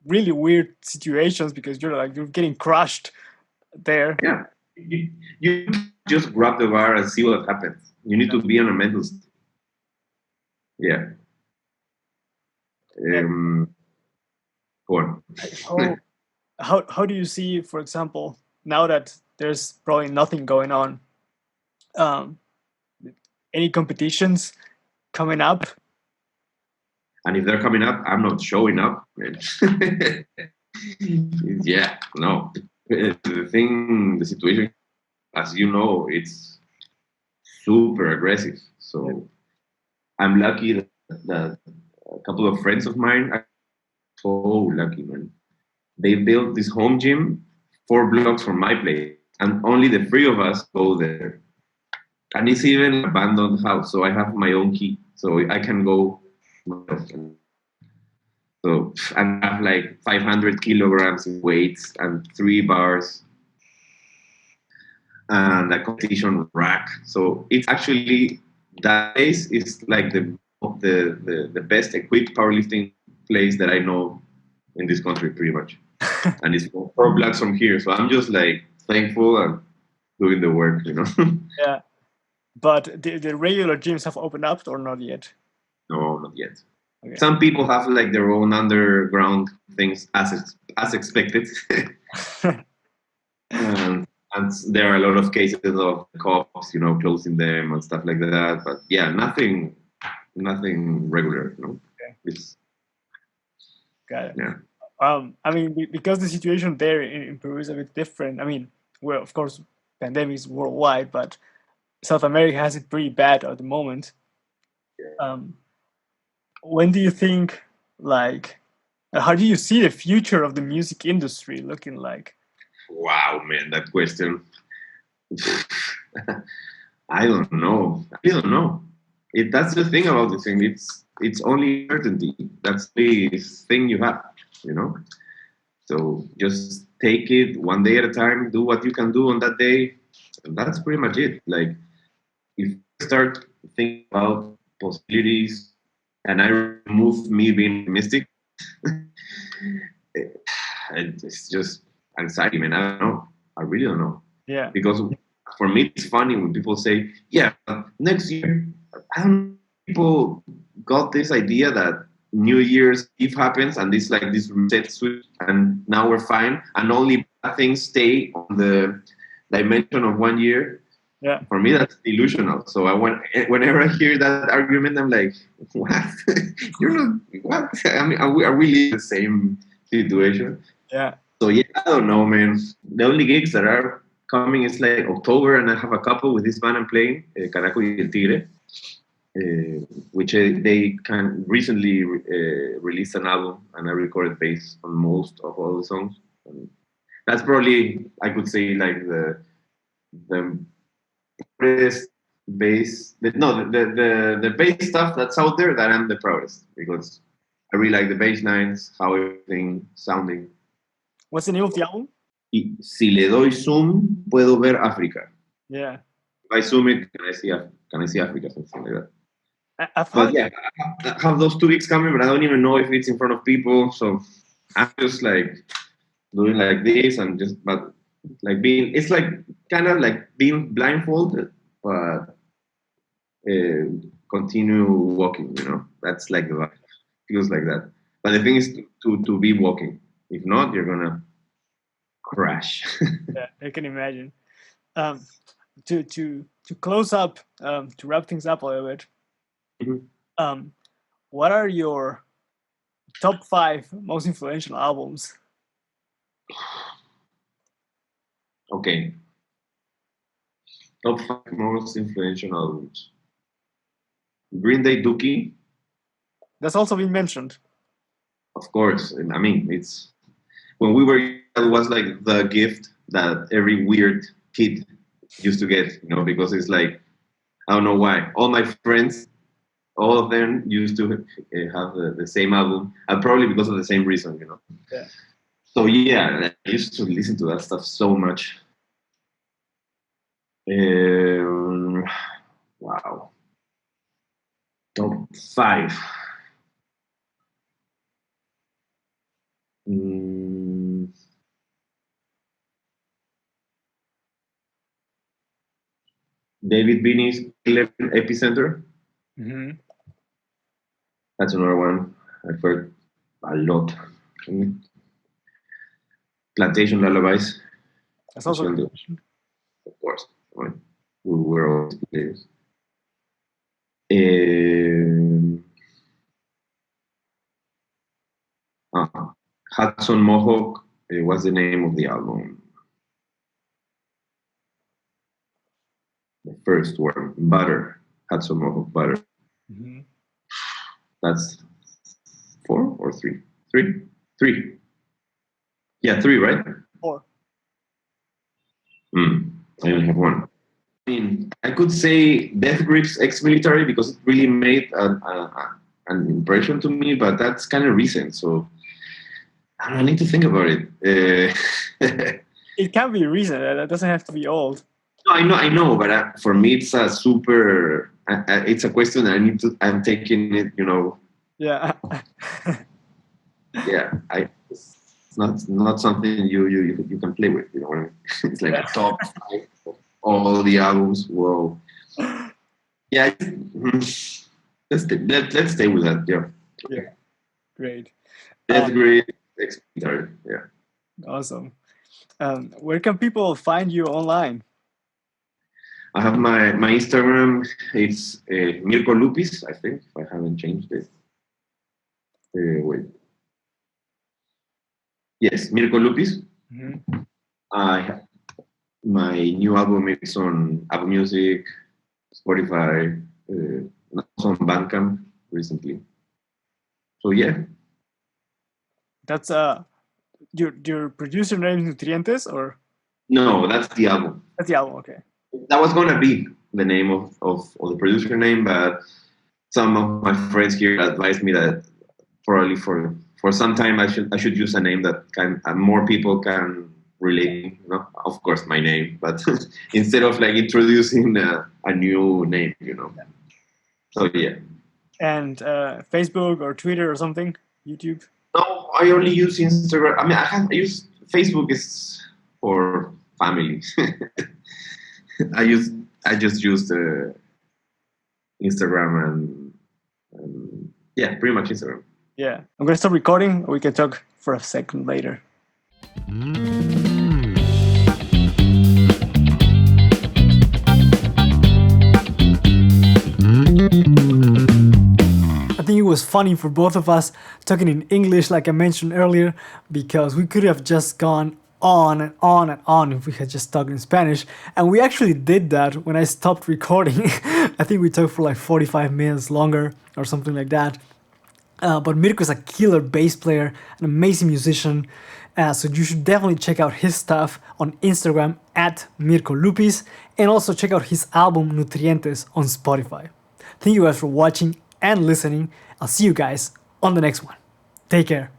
really weird situations, because you're getting crushed there. Yeah, you just grab the bar and see what happens. You need to be on a mental state. Yeah. Go on. How do you see, for example, now that there's probably nothing going on, any competitions coming up? And if they're coming up, I'm not showing up. Yeah, no. The situation, as you know, it's super aggressive. So I'm lucky that a couple of friends of mine are so lucky, man. They built this home gym 4 blocks from my place, and only the 3 of us go there. And it's even an abandoned house, so I have my own key, so I can go. So I have like 500 kilograms in weights and 3 bars and a competition rack. So it's actually, that place is like the best equipped powerlifting place that I know in this country, pretty much. And it's 4 blocks from here, so I'm just like thankful and doing the work, Yeah, but the regular gyms have opened up or not yet? No, not yet. Okay. Some people have like their own underground things, as expected. And there are a lot of cases of cops, closing them and stuff like that. But yeah, nothing regular, Okay. It's, Got it. yeah. I mean, because the situation there in Peru is a bit different. I mean, well, of course, pandemic is worldwide, but South America has it pretty bad at the moment. When do you think, like, how do you see the future of the music industry looking like? Wow, man, that question. I don't know. I don't know. That's the thing about the thing. It's only certainty. That's the thing you have, you know. So just take it one day at a time. Do what you can do on that day, and that's pretty much it. Like if you start thinking about possibilities, and I remove me being optimistic, it's just anxiety, man. I don't know. I really don't know. Yeah. Because for me, it's funny when people say, "Yeah, next year." I don't know, people got this idea that New Year's Eve happens and it's like this reset switch, and now we're fine, and only bad things stay on the dimension of 1 year. Yeah. For me, that's delusional. So whenever I hear that argument, I'm like, "What? You're not what? I mean, are we really in the same situation?" Yeah. So yeah, I don't know, man. The only gigs that are coming is like October, and I have a couple with this band I'm playing, Kanaku y El Tigre, which they can recently released an album, and I recorded bass on most of all the songs. And that's probably, I could say, like the proudest bass. The bass stuff that's out there that I'm the proudest, because I really like the bass lines, how everything sounding. What's the name of the album? Y si le doy zoom, puedo ver África. Yeah. If I zoom it, can I see Africa, something like that. But yeah, I have those 2 weeks coming, but I don't even know if it's in front of people. So I'm just like doing like this and just, but like it's like kind of like being blindfolded, but continue walking, you know? That's like the vibe. Feels like that. But the thing is to be walking. If not, you're going to crash. Yeah, I can imagine. To close up, to wrap things up a little bit, Mm-hmm. What are your top 5 most influential albums? Okay. Top 5 most influential albums. Green Day, Dookie. That's also been mentioned. Of course. I mean, it's when we were, it was like the gift that every weird kid used to get, you know, because it's like, I don't know why. All my friends, all of them used to have the same album, and probably because of the same reason, you know. Yeah. So yeah, I used to listen to that stuff so much. Wow. Top 5. David Binney's Epicenter. Mm-hmm. That's another one I've heard a lot. Plantation Lullabies. That's also of course. Right? We were all players. Hudson Mohawk. What's the name of the album? The first one, Butter. Hudson Mohawk Butter. Mm-hmm. That's 4 or 3? 3? 3. Yeah, 3, right? 4. I only have 1. I mean, I could say Death Grips Ex-Military because it really made an impression to me, but that's kind of recent, so I need to think about it. It can be recent. That doesn't have to be old. No, I know, but for me, it's a super. It's a question that I'm taking it, you know. Yeah. Yeah, it's not something you can play with. You know what I mean? It's like a top 5 of all the albums. Whoa. Yeah. Let's stay with that. Yeah. Yeah. Great. That's great. Yeah. Awesome. Where can people find you online? I have my Instagram. It's Mirko Lupis, I think, if I haven't changed it. Wait. Yes, Mirko Lupis. My new album is on Apple Music, Spotify, also on Bandcamp recently. So yeah. That's your producer name is Nutrientes, or? No, that's the album. That's the album, okay. That was gonna be the name of the producer name, but some of my friends here advised me that probably for some time I should use a name that more people can relate. Of course, my name, but instead of like introducing a new name, So yeah. And Facebook or Twitter or something, YouTube. No, I only use Instagram. I mean, I use Facebook is for family. I just use the Instagram and yeah, pretty much Instagram. Yeah, I'm gonna stop recording. We can talk for a second later. I think it was funny for both of us talking in English, like I mentioned earlier, because we could have just gone on and on and on if we had just talked in Spanish. And we actually did that when I stopped recording. I think we talked for like 45 minutes longer or something like that. But Mirko is a killer bass player, an amazing musician. So you should definitely check out his stuff on Instagram at Mirko Lupis, and also check out his album Nutrientes on Spotify. Thank you guys for watching and listening. I'll see you guys on the next one. Take care.